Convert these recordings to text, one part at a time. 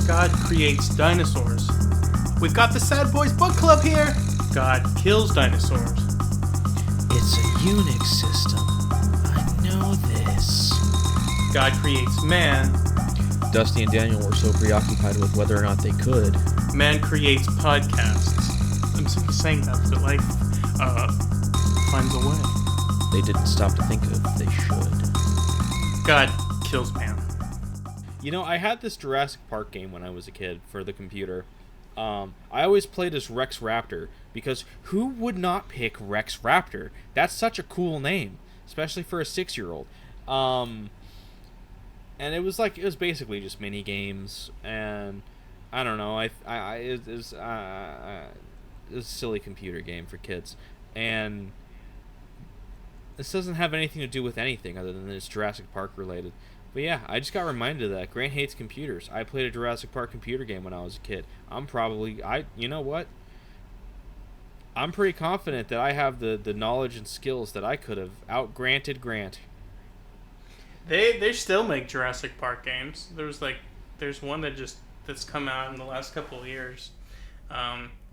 God creates dinosaurs. We've got the Sad Boys Book Club here. God kills dinosaurs. It's a Unix system. I know this. God creates man. Dusty and Daniel were so preoccupied with whether or not they could. Man creates podcasts. I'm simply saying that, but life finds a way. They didn't stop to think of they should. God kills man. You know, I had this Jurassic Park game when I was a kid for the computer. I always played as Rex Raptor, because who would not pick Rex Raptor? That's such a cool name, especially for a 6-year-old. And it was basically just mini games, and I don't know. It was a silly computer game for kids, and this doesn't have anything to do with anything other than it's Jurassic Park related. But yeah, I just got reminded of that. Grant hates computers. I played a Jurassic Park computer game when I was a kid. You know what? I'm pretty confident that I have the knowledge and skills that I could have out-granted Grant. They still make Jurassic Park games. There's one that's come out in the last couple of years.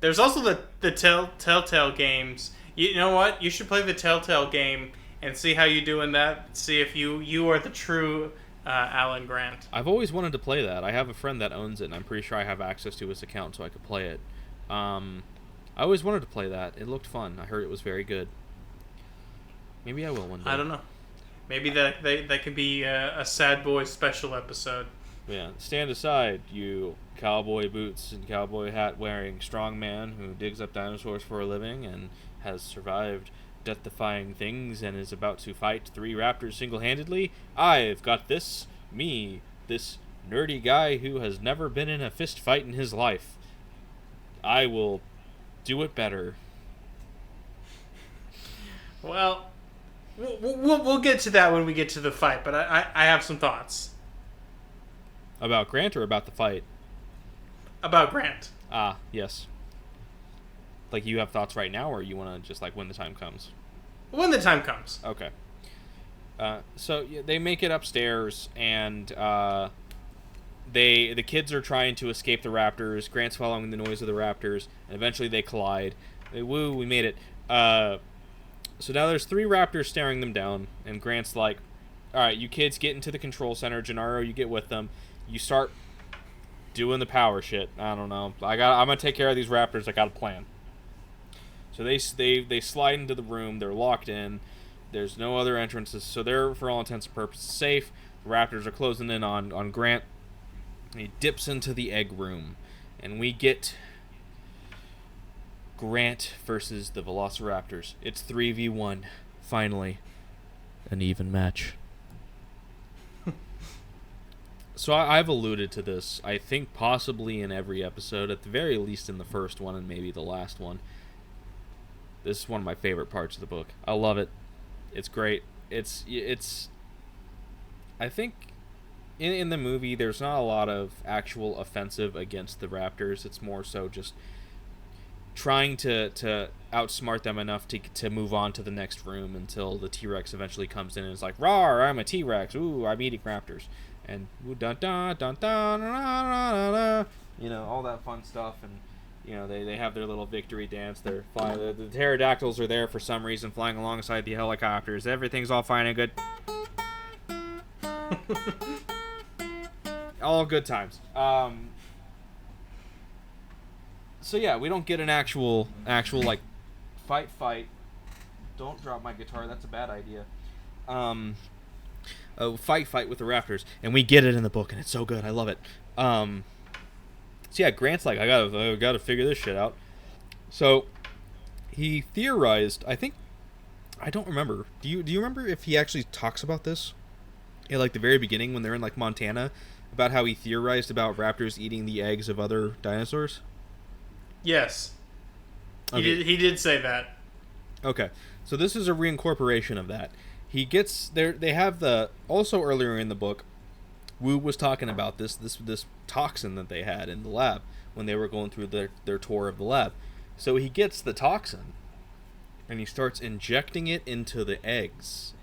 There's also the Telltale games. You know what? You should play the Telltale game and see how you do in that. See if you are the true Alan Grant. I've always wanted to play that. I have a friend that owns it, and I'm pretty sure I have access to his account so I could play it. I always wanted to play that. It looked fun. I heard it was very good. Maybe I will one day. I don't know. Maybe that could be a Sad Boy special episode. Yeah, stand aside, you cowboy boots and cowboy hat wearing strong man who digs up dinosaurs for a living and has survived death-defying things and is about to fight 3 raptors single-handedly. I've got this nerdy guy who has never been in a fist fight in his life. I will do it better. Well, we'll get to that when we get to the fight, but I have some thoughts. About Grant or about the fight? About Grant. Ah, yes. Like, you have thoughts right now, or you want to just, when the time comes? When the time comes. Okay. So they make it upstairs, and the kids are trying to escape the raptors. Grant's following the noise of the raptors, and eventually they collide. Woo, we made it. So now there's 3 raptors staring them down, and Grant's like, alright, you kids get into the control center. Gennaro, you get with them. You start doing the power shit. I don't know. I'm gonna take care of these raptors. I got a plan. So they slide into the room. They're locked in. There's no other entrances, so they're, for all intents and purposes, safe. The raptors are closing in on Grant. And he dips into the egg room, and we get Grant versus the Velociraptors. It's 3v1. Finally, an even match. So I've alluded to this, I think possibly in every episode, at the very least in the first one and maybe the last one. This is one of my favorite parts of the book. I love it. It's great. It's I think in the movie there's not a lot of actual offensive against the Raptors. It's more so just trying to outsmart them enough to move on to the next room until the T-Rex eventually comes in and is like, "Rawr, I'm a T-Rex. Ooh, I'm eating raptors." And dun dun dun dun, all that fun stuff, and they have their little victory dance. They're flying. The pterodactyls are there for some reason, flying alongside the helicopters. Everything's all fine and good. All good times. So yeah, we don't get an actual fight. Don't drop my guitar. That's a bad idea. A fight with the raptors, and we get it in the book, and it's so good. I love it. So yeah, Grant's like, I gotta figure this shit out. So he theorized. I don't remember. Do you remember if he actually talks about this at the very beginning when they're in Montana, about how he theorized about raptors eating the eggs of other dinosaurs? Yes. Okay. He did say that. Okay, so this is a reincorporation of that. He gets there. They have also earlier in the book, Wu was talking about this toxin that they had in the lab when they were going through their tour of the lab. So he gets the toxin, and he starts injecting it into the eggs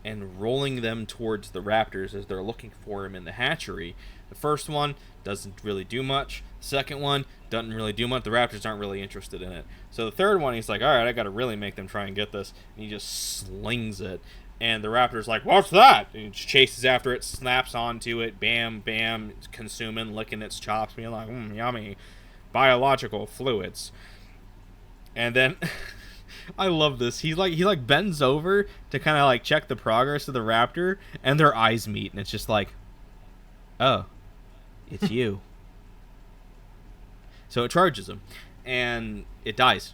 and rolling them towards the raptors as they're looking for him in the hatchery, The first one doesn't really do much. The second one doesn't really do much. The Raptors aren't really interested in it. So the third one, he's like, all right, I got to really make them try and get this. And he just slings it. And the Raptor's like, what's that? And he just chases after it, snaps onto it, bam, bam, it's consuming, licking its chops, being like, yummy, biological fluids. And then, I love this. He bends over to kind of like check the progress of the Raptor, and their eyes meet, and it's just like, oh, it's you. So it charges him. And it dies.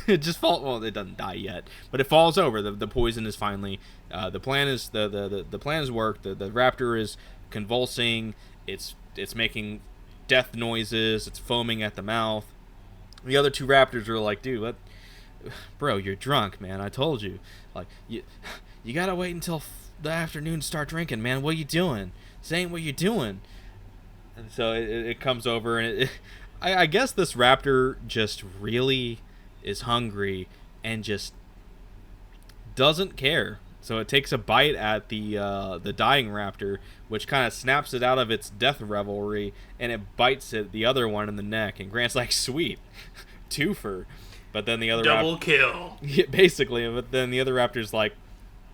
It just falls. Well, it doesn't die yet, but it falls over. The poison is finally. The plan is the plan has worked. The Raptor is convulsing. It's making death noises. It's foaming at the mouth. The other two Raptors are like, dude, what? Bro, you're drunk, man. I told you. Like, you gotta wait until the afternoon to start drinking, man. What are you doing? This ain't what you're doing. And so it comes over, and I guess this Raptor just really is hungry and just doesn't care. So it takes a bite at the dying Raptor, which kind of snaps it out of its death revelry, and it bites the other one in the neck. And Grant's like, sweet, twofer. But then the other double kill. Yeah, basically. But then the other Raptor's like,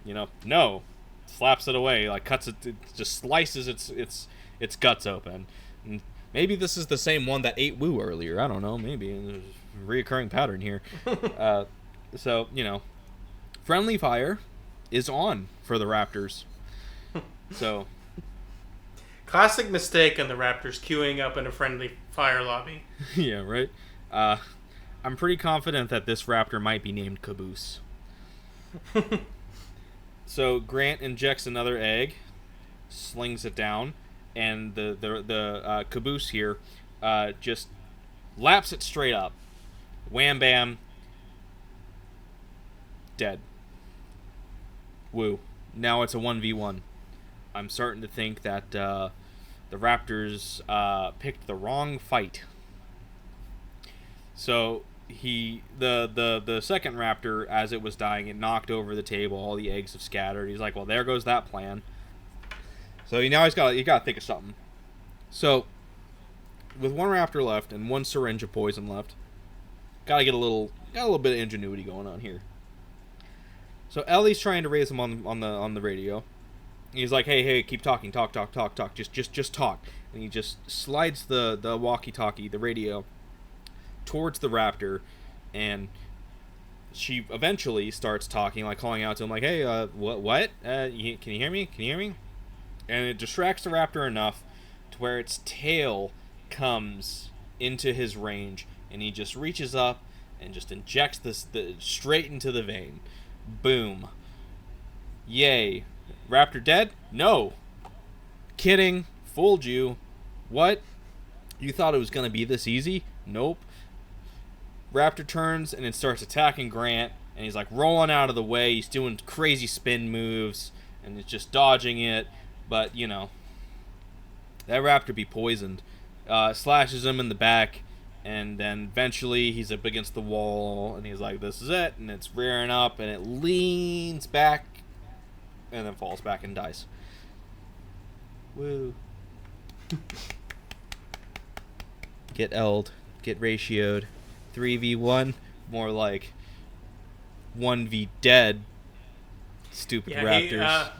no, slaps it away, like cuts it, just slices its guts open. And maybe this is the same one that ate Wu earlier. I don't know. Maybe there's a reoccurring pattern here. So, friendly fire is on for the Raptors. So, classic mistake on the Raptors queuing up in a friendly fire lobby. Yeah, right. I'm pretty confident that this Raptor might be named Caboose. So Grant injects another egg, slings it down, and the Caboose here just laps it straight up. Wham bam. Dead. Woo. Now it's a 1v1. I'm starting to think that the Raptors picked the wrong fight. So the second Raptor, as it was dying, it knocked over the table. All the eggs have scattered. He's like, well, there goes that plan. So he's got to think of something. So with one Raptor left and one syringe of poison left, got a little bit of ingenuity going on here. So Ellie's trying to raise him on the radio. He's like, hey, keep talking, talk, just talk. And he just slides the walkie-talkie, the radio, towards the Raptor, and she eventually starts talking, like calling out to him, like, hey, what? Can you hear me? And it distracts the Raptor enough to where its tail comes into his range, and he just reaches up and just injects this straight into the vein. Boom. Yay. Raptor dead? No. Kidding. Fooled you. What? You thought it was going to be this easy? Nope. Raptor turns and it starts attacking Grant, and he's like rolling out of the way. He's doing crazy spin moves and it's just dodging it, but that Raptor be poisoned. Slashes him in the back, and then eventually he's up against the wall, and he's like, this is it, and it's rearing up, and it leans back and then falls back and dies. Woo. Get L'd, get ratioed. 3v1, more like 1v dead. Stupid Raptors.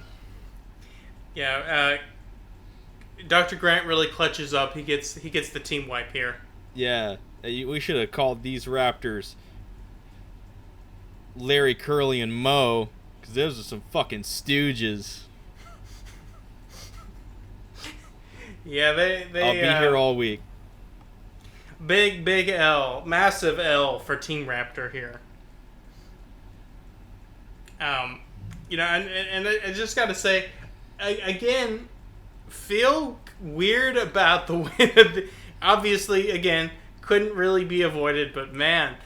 Dr. Grant really clutches up. He gets the team wipe here. Yeah, we should have called these Raptors Larry, Curly, and Moe, because those are some fucking stooges. Yeah, they I'll be here all week. Big L, massive L for Team Raptor here. And I just got to say, again, feel weird about the way that obviously, again, couldn't really be avoided, but man,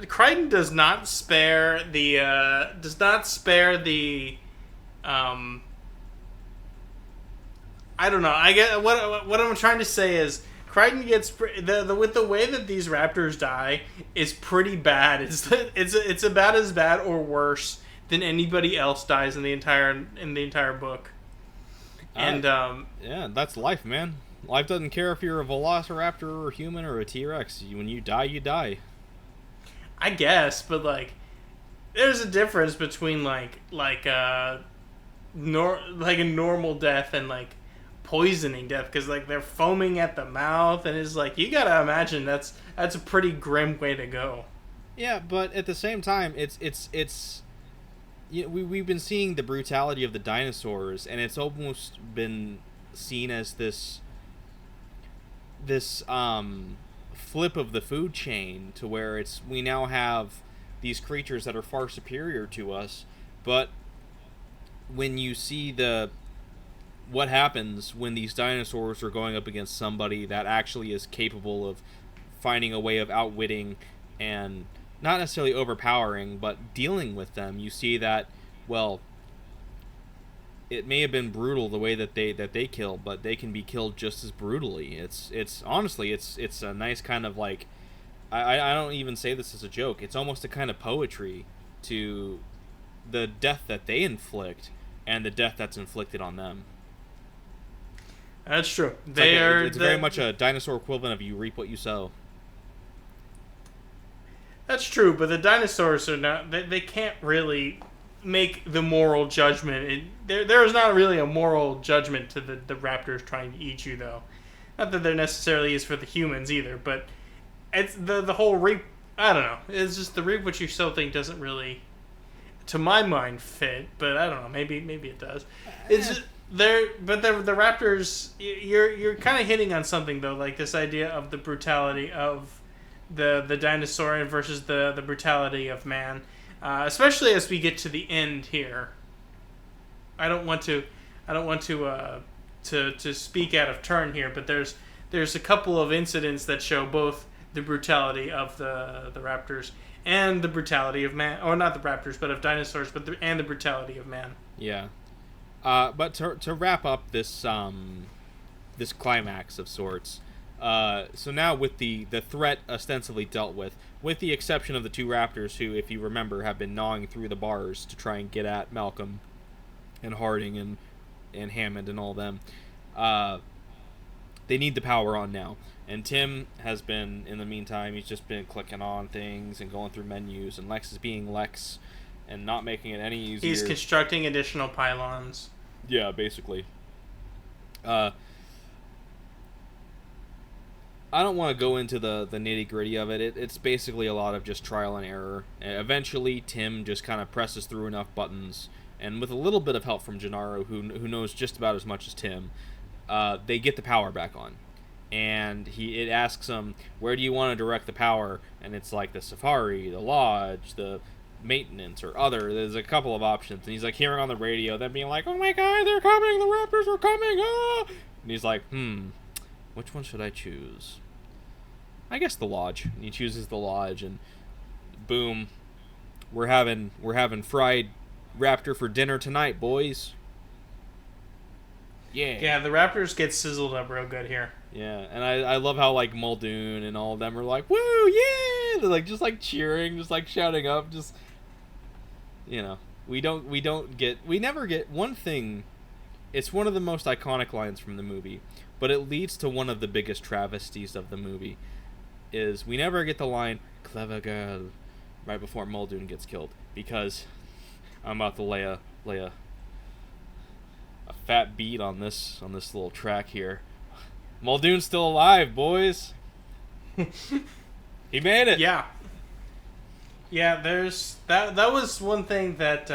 Crichton does not spare the I don't know. I get what I'm trying to say is Crichton gets with the way that these Raptors die is pretty bad. It's about as bad or worse than anybody else dies in the entire book. And yeah, that's life, man. Life doesn't care if you're a velociraptor or a human or a T-Rex. When you die, you die. I guess, but like, there's a difference between like a normal death and like poisoning death, because like they're foaming at the mouth, and it's like you gotta imagine that's a pretty grim way to go. Yeah, but at the same time, it's you know, we've been seeing the brutality of the dinosaurs, and it's almost been seen as this flip of the food chain, to where we now have these creatures that are far superior to us. But when you see what happens when these dinosaurs are going up against somebody that actually is capable of finding a way of outwitting and not necessarily overpowering, but dealing with them, you see that, well, it may have been brutal the way that they kill, but they can be killed just as brutally. It's honestly, it's a nice kind of like, I don't even say this as a joke. It's almost a kind of poetry to the death that they inflict and the death that's inflicted on them. That's true. It's very much a dinosaur equivalent of you reap what you sow. That's true, but the dinosaurs are not. They can't really make the moral judgment. There is not really a moral judgment to the raptors trying to eat you, though. Not that there necessarily is for the humans either, but it's the whole reap. I don't know. It's just the reap what you sow thing doesn't really, to my mind, fit. But I don't know. Maybe it does. It's just, but the raptors. You're kind of hitting on something though, like this idea of the brutality of the dinosaur versus the brutality of man. Especially as we get to the end here. I don't want to speak out of turn here, but there's a couple of incidents that show both the brutality of the raptors and the brutality of man, or not the raptors, but of dinosaurs, and the brutality of man. Yeah, but to wrap up this this climax of sorts. So now with the threat ostensibly dealt with the exception of the two raptors who, if you remember, have been gnawing through the bars to try and get at Malcolm and Harding and Hammond and all them, they need the power on now. And Tim has been, in the meantime, he's just been clicking on things and going through menus, and Lex is being Lex and not making it any easier. He's constructing additional pylons. Yeah, basically. I don't want to go into the nitty-gritty of it. It's basically a lot of just trial and error. And eventually, Tim just kind of presses through enough buttons, and with a little bit of help from Gennaro, who knows just about as much as Tim, they get the power back on. And it asks him, where do you want to direct the power? And it's like the safari, the lodge, the maintenance, or other. There's a couple of options. And he's like hearing on the radio, them being like, oh my god, they're coming, the raptors are coming, ah! And he's like, which one should I choose? I guess the lodge. And he chooses the lodge, and boom, we're having fried raptor for dinner tonight, boys. Yeah, the raptors get sizzled up real good here. Yeah, and I love how like Muldoon and all of them are like, woo, yeah! They're like just like cheering, just like shouting up, just, you know, we never get one thing. It's one of the most iconic lines from the movie, but it leads to one of the biggest travesties of the movie. Is we never get the line "clever girl" right before Muldoon gets killed, because I'm about to lay a fat beat on this little track here. Muldoon's still alive, boys. He made it. Yeah. There's that was one thing that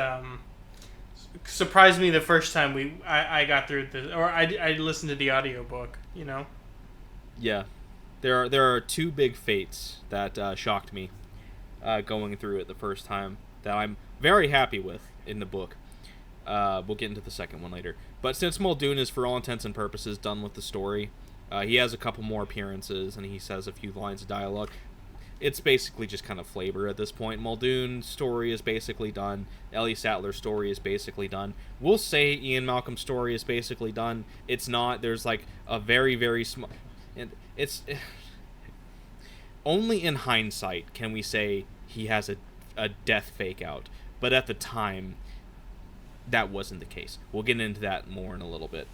surprised me the first time I got through this, or I listened to the audiobook, you know. Yeah. There are two big fates that shocked me going through it the first time that I'm very happy with in the book. We'll get into the second one later. But since Muldoon is, for all intents and purposes, done with the story, he has a couple more appearances and he says a few lines of dialogue. It's basically just kind of flavor at this point. Muldoon's story is basically done. Ellie Sattler's story is basically done. We'll say Ian Malcolm's story is basically done. It's not. There's like a very, very small... And it's... Only in hindsight can we say he has a death fake out. But at the time, that wasn't the case. We'll get into that more in a little bit.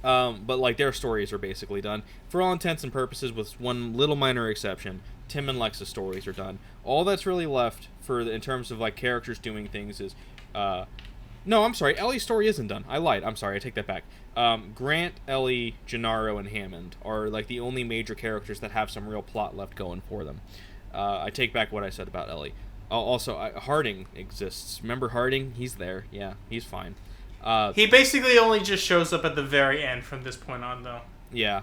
But like their stories are basically done for all intents and purposes, with one little minor exception. Tim and Lex's stories are done. All that's really left in terms of like characters doing things is, no, I'm sorry, Ellie's story isn't done. I lied. I'm sorry. I take that back. Grant, Ellie, Gennaro, and Hammond are like the only major characters that have some real plot left going for them. I take back what I said about Ellie. Also, Harding exists. Remember Harding? He's there. Yeah, he's fine. He basically only just shows up at the very end from this point on, though. Yeah.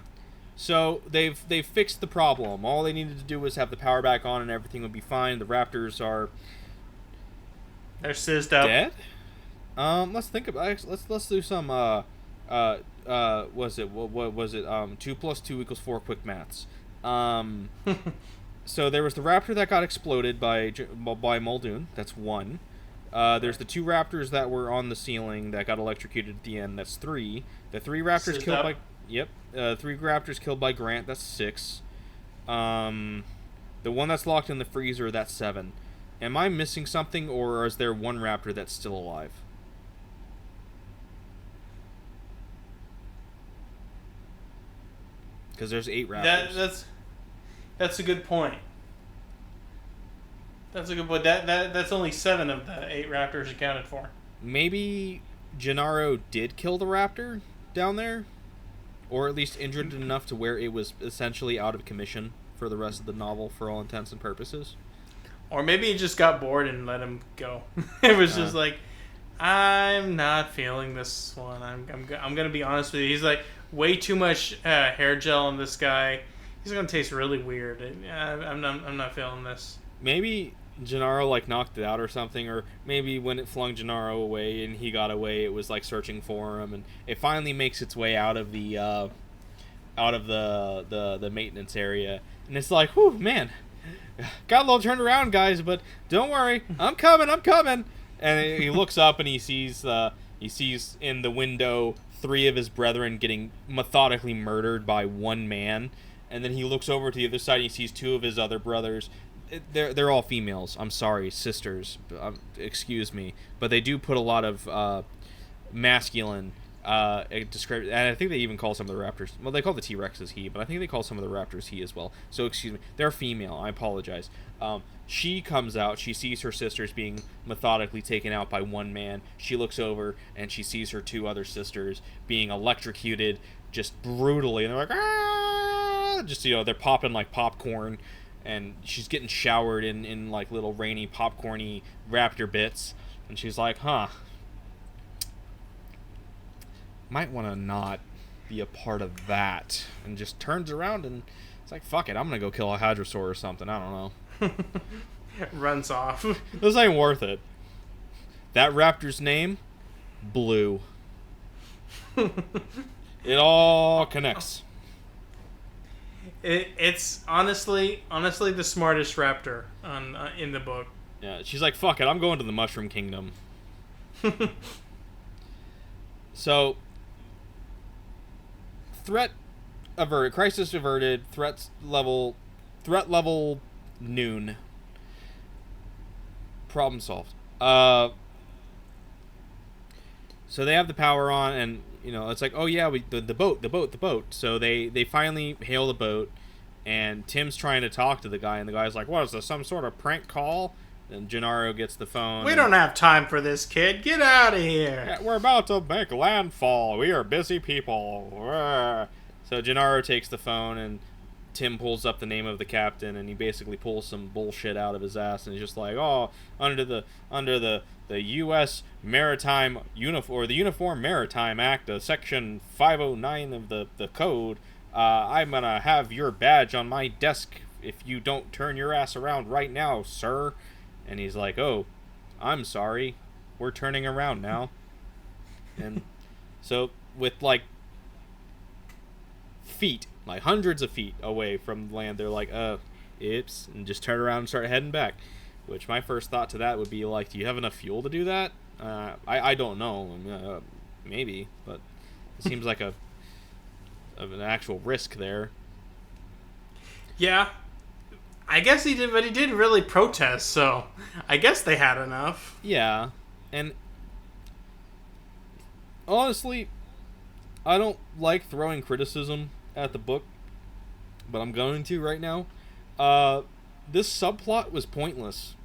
So they've fixed the problem. All they needed to do was have the power back on, and everything would be fine. The Raptors are they're sizzed up. Dead. Let's think about. Let's do some. Was it what was it? 2 + 2 = 4. Quick maths. So there was the raptor that got exploded by Muldoon. That's 1. There's the 2 raptors that were on the ceiling that got electrocuted at the end. That's 3. The 3 raptors Sizzed killed up. by 3 raptors killed by Grant. That's 6. The one that's locked in the freezer. That's 7. Am I missing something, or is there one raptor that's still alive? Because there's 8 raptors. That's a good point. That's a good point. That's only 7 of the 8 raptors accounted for. Maybe Gennaro did kill the raptor down there, or at least injured it enough to where it was essentially out of commission for the rest of the novel, for all intents and purposes. Or maybe he just got bored and let him go. It was just like, I'm not feeling this one. I'm gonna be honest with you. He's like way too much hair gel on this guy. He's gonna taste really weird. I'm not feeling this. Maybe Gennaro like knocked it out or something, or maybe when it flung Gennaro away and he got away, it was like searching for him, and it finally makes its way out of the maintenance area, and it's like, whew, man, got a little turned around, guys, but don't worry, I'm coming. And he looks up and he sees in the window 3 of his brethren getting methodically murdered by one man, and then he looks over to the other side and he sees 2 of his other brothers. They're all females. I'm sorry, sisters. Excuse me, but they do put a lot of masculine description, and I think they even call some of the raptors. Well, they call the T-Rexes he, but I think they call some of the raptors he as well. So excuse me, they're female. I apologize. She comes out. She sees her sisters being methodically taken out by one man. She looks over and she sees her 2 other sisters being electrocuted just brutally, and they're like, ah! Just, they're popping like popcorn. And she's getting showered in like little rainy popcorny raptor bits, and she's like, might want to not be a part of that, and just turns around and it's like, fuck it, I'm gonna go kill a hadrosaur or something. I don't know. Runs off. This ain't worth it. That raptor's name, Blue. It all connects. It's honestly the smartest raptor in the book. Yeah, she's like, fuck it, I'm going to the Mushroom Kingdom. So, threat averted, crisis averted, threat level noon. Problem solved. So they have the power on, and it's like, oh yeah, the boat. So they finally hail the boat, and Tim's trying to talk to the guy, and the guy's like, what is this, some sort of prank call? And Gennaro gets the phone. We don't have time for this, kid. Get out of here. Yeah, we're about to make landfall. We are busy people. So Gennaro takes the phone, and Tim pulls up the name of the captain, and he basically pulls some bullshit out of his ass, and he's just like, oh, under the U.S. Maritime or the Uniform Maritime Act, Section 509 of the code, I'm gonna have your badge on my desk if you don't turn your ass around right now, sir. And he's like, oh, I'm sorry, we're turning around now. And so with like feet, like hundreds of feet away from land, they're like, oops, and just turn around and start heading back. Which my first thought to that would be like, do you have enough fuel to do that? I don't know. Maybe, but it seems like an actual risk there. Yeah, I guess he did, but he didn't really protest, so I guess they had enough. Yeah, and honestly, I don't like throwing criticism at the book, but I'm going to right now. This subplot was pointless.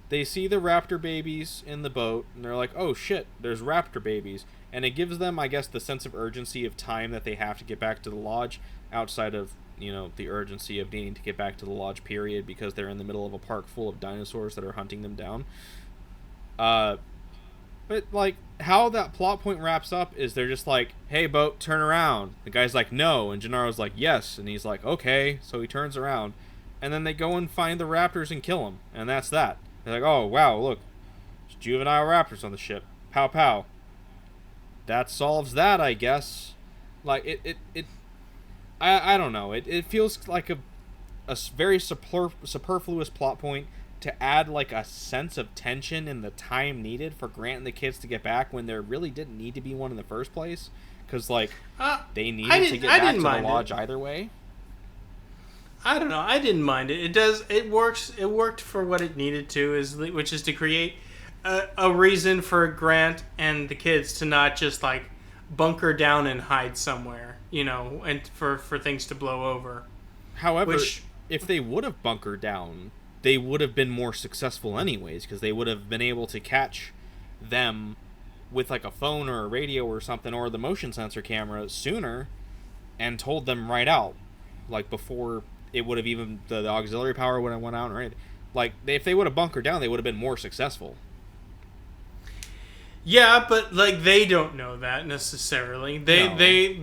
They see the raptor babies in the boat, and they're like, oh shit, there's raptor babies. And it gives them, I guess, the sense of urgency of time that they have to get back to the lodge, outside of, the urgency of needing to get back to the lodge, period, because they're in the middle of a park full of dinosaurs that are hunting them down. But, like, how that plot point wraps up is they're just like, hey, boat, turn around. The guy's like, no, and Gennaro's like, yes, and he's like, okay, so he turns around. And then they go and find the raptors and kill them, and that's that. They're like, oh, wow, look, there's juvenile raptors on the ship. Pow, pow. That solves that, I guess. Like, I don't know. It feels like a very superfluous plot point to add, like, a sense of tension and the time needed for Grant and the kids to get back when there really didn't need to be one in the first place. Because, like, they needed to get back to the lodge either way. I don't know. I didn't mind it. It works. It worked for what it needed to, which is to create a reason for Grant and the kids to not just, like, bunker down and hide somewhere, and for things to blow over. However, if they would have bunkered down, they would have been more successful anyways, because they would have been able to catch them with, like, a phone or a radio or something, or the motion sensor camera sooner, and told them right out, like, before it would have even, the auxiliary power would have went out or anything. Like, if they would have bunkered down, they would have been more successful. Yeah, but, like, they don't know that necessarily. They're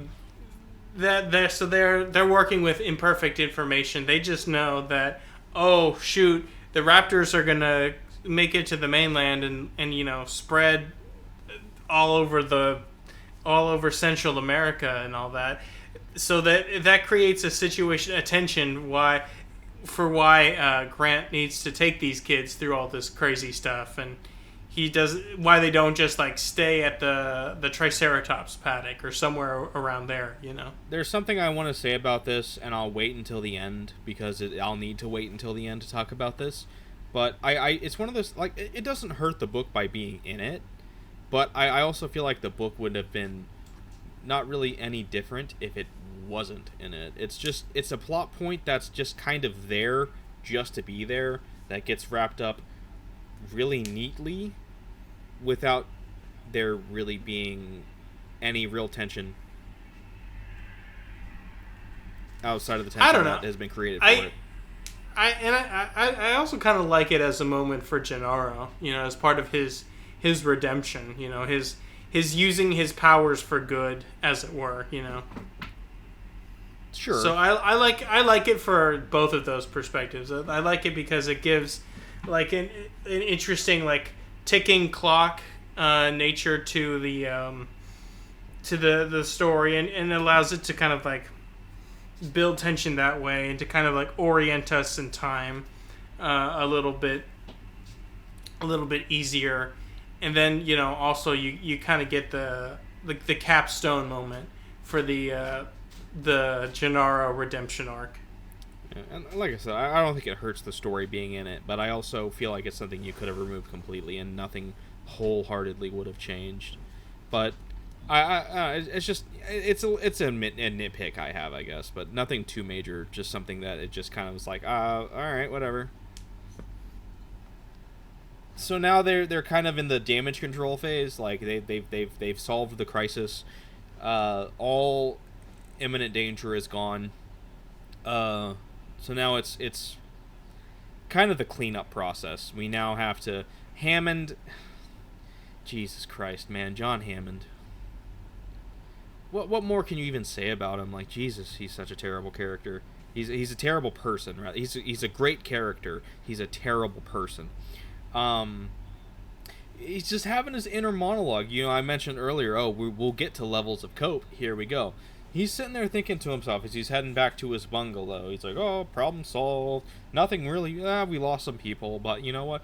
working with imperfect information. They just know that, oh shoot, the raptors are gonna make it to the mainland and spread all over Central America and all that. So that creates a situation, a tension why Grant needs to take these kids through all this crazy stuff, and why they don't just, like, stay at the Triceratops paddock or somewhere around there, There's something I want to say about this, and I'll wait until the end, because I'll need to wait until the end to talk about this. But it's one of those, like, it doesn't hurt the book by being in it, but I also feel like the book would have been not really any different if it wasn't in it. It's a plot point that's just kind of there just to be there, that gets wrapped up really neatly without there really being any real tension outside of the tension that has been created for it. I also kind of like it as a moment for Gennaro, as part of his redemption, his using his powers for good, as it were, Sure. So I like it for both of those perspectives. I like it because it gives, like, an interesting, like, ticking clock nature to the story, and allows it to kind of, like, build tension that way, and to kind of, like, orient us in time a little bit easier. And then also you kind of get the capstone moment for the Gennaro redemption arc. Yeah, and like I said, I don't think it hurts the story being in it, but I also feel like it's something you could have removed completely and nothing wholeheartedly would have changed. But it's just a nitpick I have, I guess, but nothing too major. Just something that it just kind of was like, all right, whatever. So now they're kind of in the damage control phase. Like they've solved the crisis. All imminent danger is gone. So now it's kind of the cleanup process. We now have to Hammond. Jesus Christ, man, John Hammond. What more can you even say about him? Like, Jesus, he's such a terrible character. He's a terrible person, right? He's a great character. He's a terrible person. He's just having his inner monologue. I mentioned earlier, we'll get to levels of cope. Here we go. He's sitting there thinking to himself as he's heading back to his bungalow. He's like, problem solved. Nothing really, we lost some people, but you know what?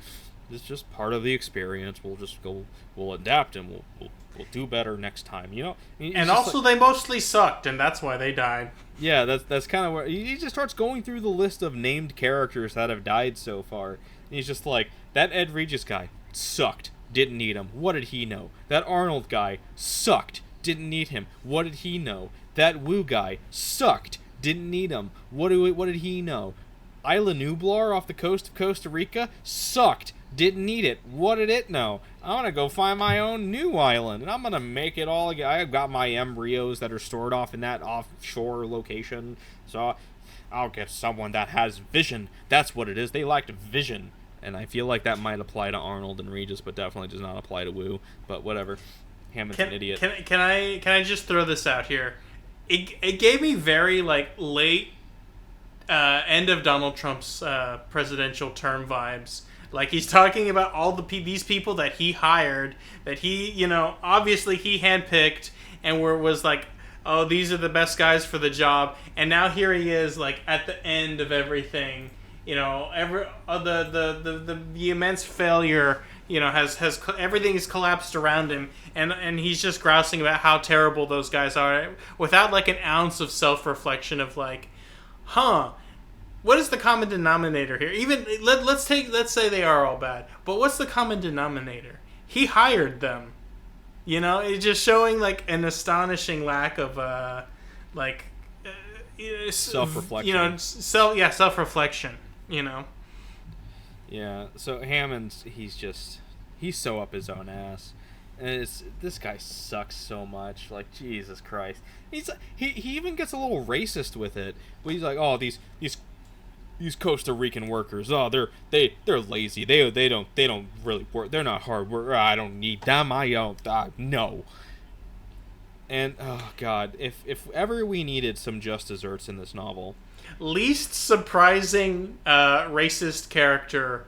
It's just part of the experience. We'll adapt and we'll do better next time, And also, they mostly sucked, and that's why they died. Yeah, that's kind of where he just starts going through the list of named characters that have died so far. And he's just like, that Ed Regis guy sucked. Didn't need him. What did he know? That Arnold guy sucked. Didn't need him. What did he know? That Wu guy sucked. Didn't need him. What did he know? Isla Nublar off the coast of Costa Rica sucked. Didn't need it. What did it know? I'm gonna go find my own new island, and I'm gonna make it all again. I've got my embryos that are stored off in that offshore location, so I'll get someone that has vision. That's what it is. They liked vision, and I feel like that might apply to Arnold and Regis, but definitely does not apply to Wu. But whatever. Hammond's an idiot. Can I just throw this out here? It gave me very late end of Donald Trump's presidential term vibes. Like, he's talking about all these people that he hired, that he, obviously he handpicked, and was like, oh, these are the best guys for the job. And now here he is, like, at the end of everything. The immense failure, has everything is collapsed around him, and he's just grousing about how terrible those guys are, without like an ounce of self-reflection of like, what is the common denominator here? Even let's say they are all bad, but what's the common denominator? He hired them. It's just showing like an astonishing lack of self-reflection. Self-reflection. Yeah. So Hammond, he's so up his own ass, and this guy sucks so much. Like, Jesus Christ, he even gets a little racist with it. But he's like, oh, these Costa Rican workers, oh, they're lazy. They don't really work. They're not hard work. I don't need them. No. And oh god, if ever we needed some just desserts in this novel, least surprising racist character.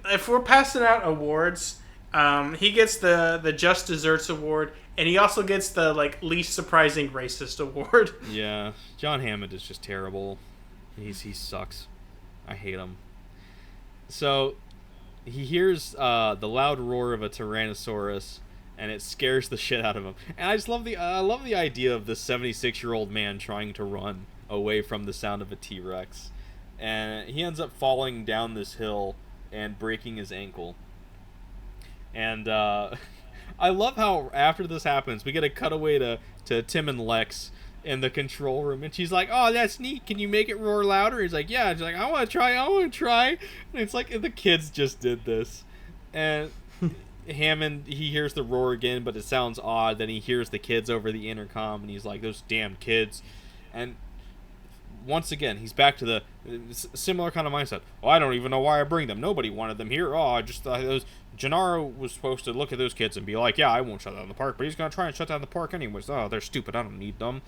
If we're passing out awards, he gets the Just Desserts award, and he also gets the least surprising racist award. Yeah, John Hammond is just terrible. He sucks. I hate him. So he hears the loud roar of a Tyrannosaurus, and it scares the shit out of him. And I just love the idea of this 76-year-old man trying to run away from the sound of a T-Rex, and he ends up falling down this hill and breaking his ankle. And I love how after this happens, we get a cutaway to Tim and Lex in the control room, and she's like, oh, that's neat, can you make it roar louder? He's like, yeah. She's like, I want to try. And it's like, the kids just did this. And Hammond, he hears the roar again, but it sounds odd. Then he hears the kids over the intercom, and he's like, those damn kids. And once again, he's back to the similar kind of mindset. Oh, I don't even know why I bring them. Nobody wanted them here. Oh, I just thought Gennaro was supposed to look at those kids and be like, yeah, I won't shut down the park, but he's going to try and shut down the park anyways. Oh, they're stupid. I don't need them.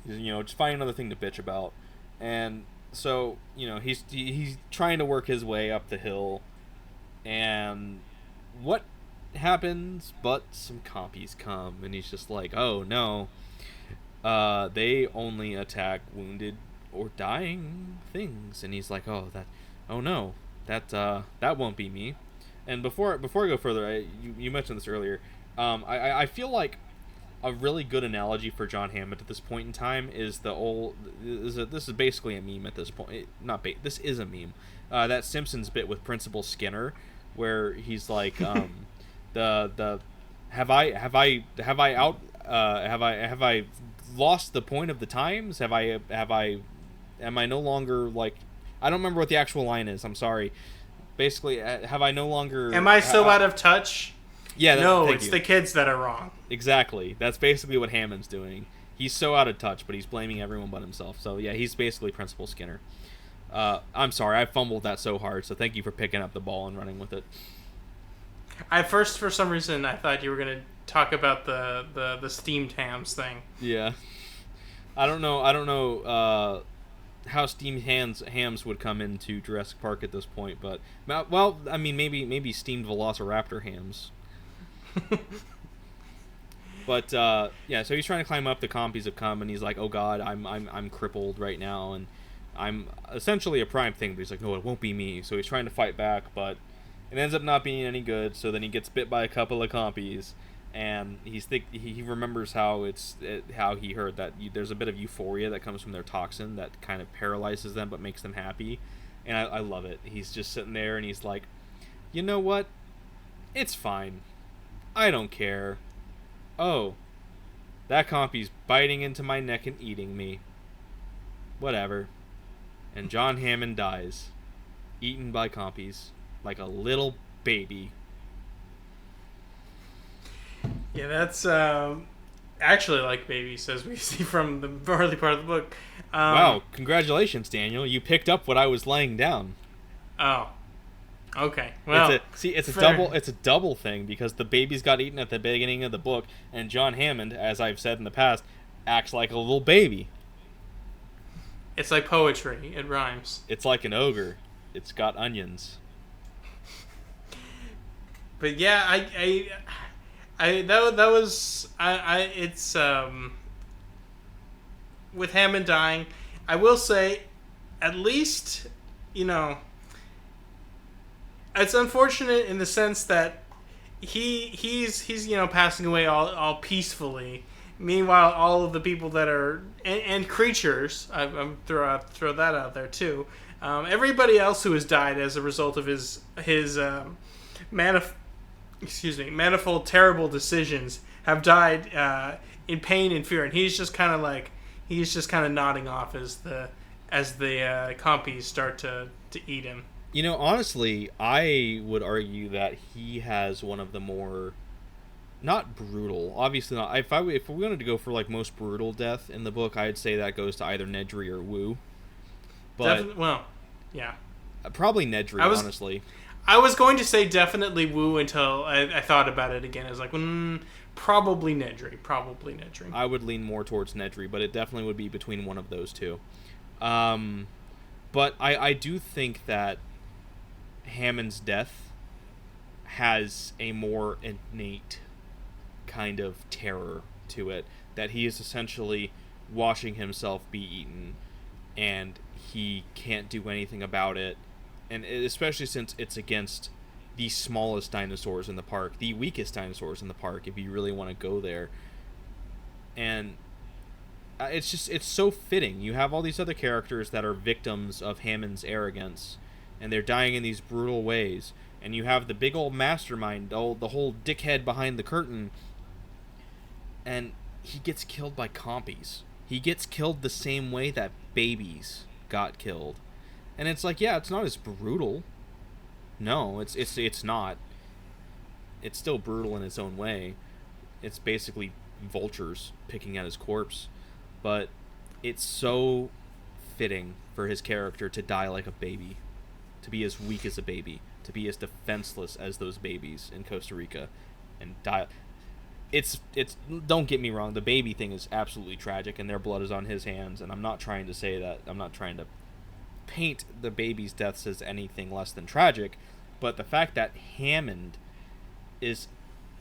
Just find another thing to bitch about. And so, he's trying to work his way up the hill. And what happens but some compies come, and he's just like, oh, no. They only attack wounded or dying things. And he's like, oh no, that won't be me. And before I go further, you mentioned this earlier. I feel like a really good analogy for John Hammond at this point in time is this is basically a meme at this point. This is a meme. That Simpsons bit with Principal Skinner, where he's like, have I lost the point of the times? Am I no longer like, I don't remember what the actual line is. I'm sorry. Basically, have I no longer? Am I so out of touch? Yeah. No, it's the kids that are wrong. Exactly. That's basically what Hammond's doing. He's so out of touch, but he's blaming everyone but himself. So yeah, he's basically Principal Skinner. I'm sorry, I fumbled that so hard. So thank you for picking up the ball and running with it. for some reason, I thought you were gonna talk about the steamed hams thing. Yeah. I don't know how steamed hams would come into Jurassic Park at this point, but well, I mean, maybe steamed Velociraptor hams. But yeah, so he's trying to climb up. The compies have come, and he's like, "Oh God, I'm crippled right now, and I'm essentially a prime thing." But he's like, "No, it won't be me." So he's trying to fight back, but it ends up not being any good. So then he gets bit by a couple of compies. And he remembers how he heard that there's a bit of euphoria that comes from their toxin that kind of paralyzes them but makes them happy. And I love it. He's just sitting there and he's like, you know what? It's fine. I don't care. Oh, that compy's biting into my neck and eating me. Whatever. And John Hammond dies, eaten by compies, like a little baby. Yeah, that's actually like babies, as we see from the early part of the book. Wow, congratulations, Daniel. You picked up what I was laying down. Oh, okay. Well, it's fair. a double thing, because the babies got eaten at the beginning of the book, and John Hammond, as I've said in the past, acts like a little baby. It's like poetry. It rhymes. It's like an ogre. It's got onions. But yeah, that was it's with Hammond dying. I will say, at least, you know, it's unfortunate in the sense that he's passing away all peacefully. Meanwhile, all of the people that are and creatures, I'm throw that out there too. Everybody else who has died as a result of his manifold terrible decisions have died in pain and fear, and he's just kind of nodding off as the compies start to eat him. You know, honestly, I would argue that he has one of the more, not brutal, obviously not. If we wanted to go for like most brutal death in the book, I'd say that goes to either Nedry or Wu. But yeah, probably Nedry, honestly. I was going to say definitely Wu until I thought about it again. I was like, probably Nedry. I would lean more towards Nedry, but it definitely would be between one of those two. But I do think that Hammond's death has a more innate kind of terror to it, that he is essentially watching himself be eaten, and he can't do anything about it, and especially since it's against the smallest dinosaurs in the park, the weakest dinosaurs in the park, if you really want to go there. And it's so fitting. You have all these other characters that are victims of Hammond's arrogance, and they're dying in these brutal ways, and you have the big old mastermind, the whole dickhead behind the curtain, and he gets killed by compies. He gets killed the same way that babies got killed. And it's like, yeah, it's not as brutal. No, it's not. It's still brutal in its own way. It's basically vultures picking at his corpse. But it's so fitting for his character to die like a baby, to be as weak as a baby, to be as defenseless as those babies in Costa Rica, and die. It's don't get me wrong, the baby thing is absolutely tragic, and their blood is on his hands, and I'm not trying to say that. I'm not trying to paint the baby's deaths as anything less than tragic, but the fact that Hammond is,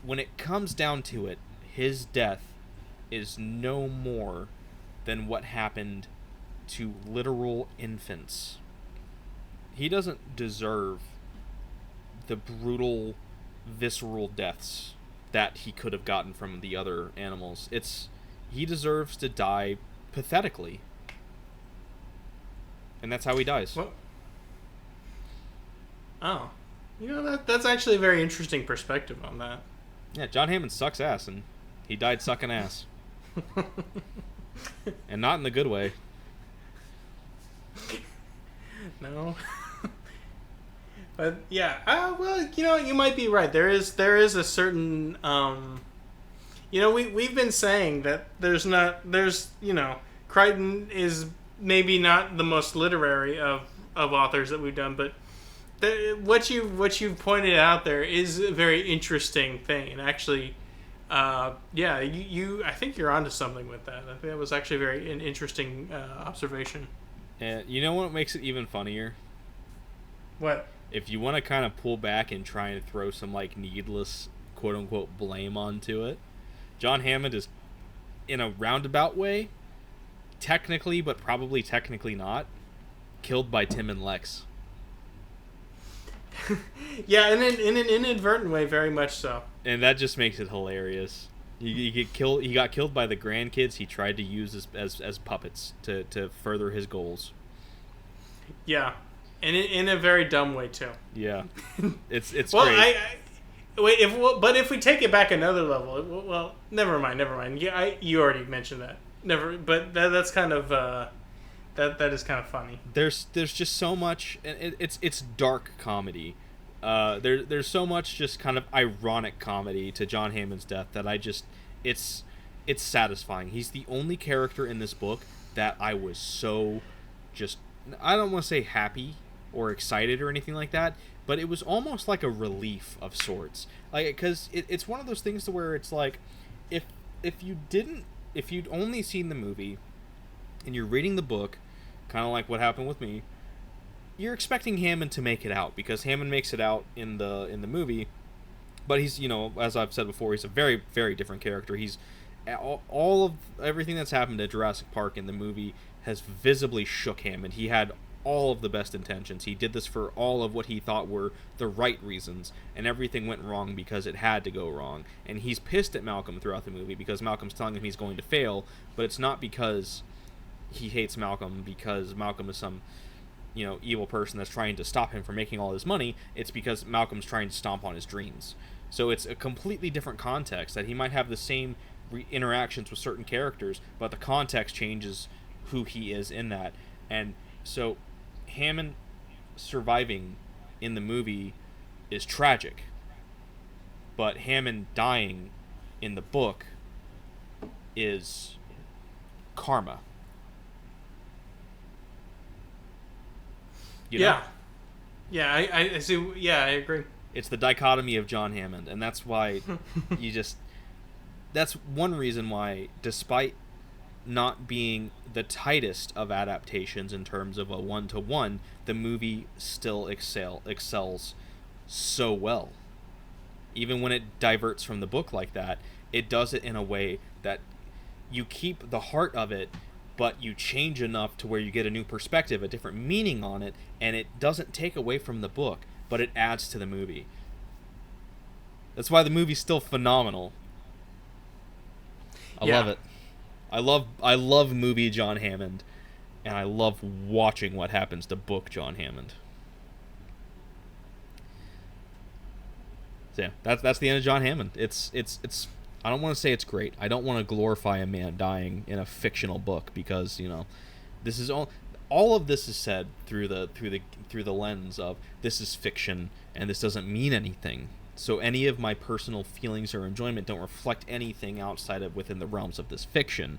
when it comes down to it, his death is no more than what happened to literal infants. He doesn't deserve the brutal, visceral deaths that he could have gotten from the other animals. He deserves to die pathetically. And that's how he dies. Well, that's actually a very interesting perspective on that. Yeah, John Hammond sucks ass, and he died sucking ass. And not in the good way. No. But yeah, well, you might be right. There is a certain we've been saying that Crichton is maybe not the most literary of authors that we've done, but what you've pointed out there is a very interesting thing, and actually, I think you're onto something with that. I think that was actually an interesting observation. And you know what makes it even funnier? What? If you want to kind of pull back and try and throw some like needless quote unquote blame onto it, John Hammond is, in a roundabout way, technically, but probably technically not, killed by Tim and Lex. Yeah, in an inadvertent way, very much so. And that just makes it hilarious. He got killed by the grandkids he tried to use as puppets to further his goals. Yeah, and in a very dumb way too. Yeah, it's well, great. Wait, but if we take it back another level, well, never mind. Yeah, you already mentioned that. But that's kind of that is kind of funny. There's just so much, and it's dark comedy. There's so much just kind of ironic comedy to John Hammond's death that it's satisfying. He's the only character in this book that I was so just, I don't want to say happy or excited or anything like that, but it was almost like a relief of sorts. Like, because it's one of those things to where it's like, if you'd only seen the movie and you're reading the book, kind of like what happened with me, you're expecting Hammond to make it out, because Hammond makes it out in the movie, but he's, as I've said before, he's a very, very different character. He's all of everything that's happened at Jurassic Park in the movie has visibly shook Hammond. He had all of the best intentions. He did this for all of what he thought were the right reasons, and everything went wrong because it had to go wrong. And he's pissed at Malcolm throughout the movie because Malcolm's telling him he's going to fail, but it's not because he hates Malcolm because Malcolm is some evil person that's trying to stop him from making all his money. It's because Malcolm's trying to stomp on his dreams. So it's a completely different context, that he might have the same interactions with certain characters, but the context changes who he is in that. And so Hammond surviving in the movie is tragic, but Hammond dying in the book is karma. Yeah, I see. Yeah, I agree. It's the dichotomy of John Hammond, and that's why that's one reason why, despite not being the tightest of adaptations in terms of a one-to-one, the movie still excels so well. Even when it diverts from the book like that, it does it in a way that you keep the heart of it, but you change enough to where you get a new perspective, a different meaning on it, and it doesn't take away from the book, but it adds to the movie. That's why the movie's still phenomenal. I love it. I love movie John Hammond, and I love watching what happens to book John Hammond. So yeah, that's the end of John Hammond. It's I don't want to say it's great. I don't want to glorify a man dying in a fictional book, because this is all of this is said through the lens of this is fiction and this doesn't mean anything. So any of my personal feelings or enjoyment don't reflect anything outside of within the realms of this fiction.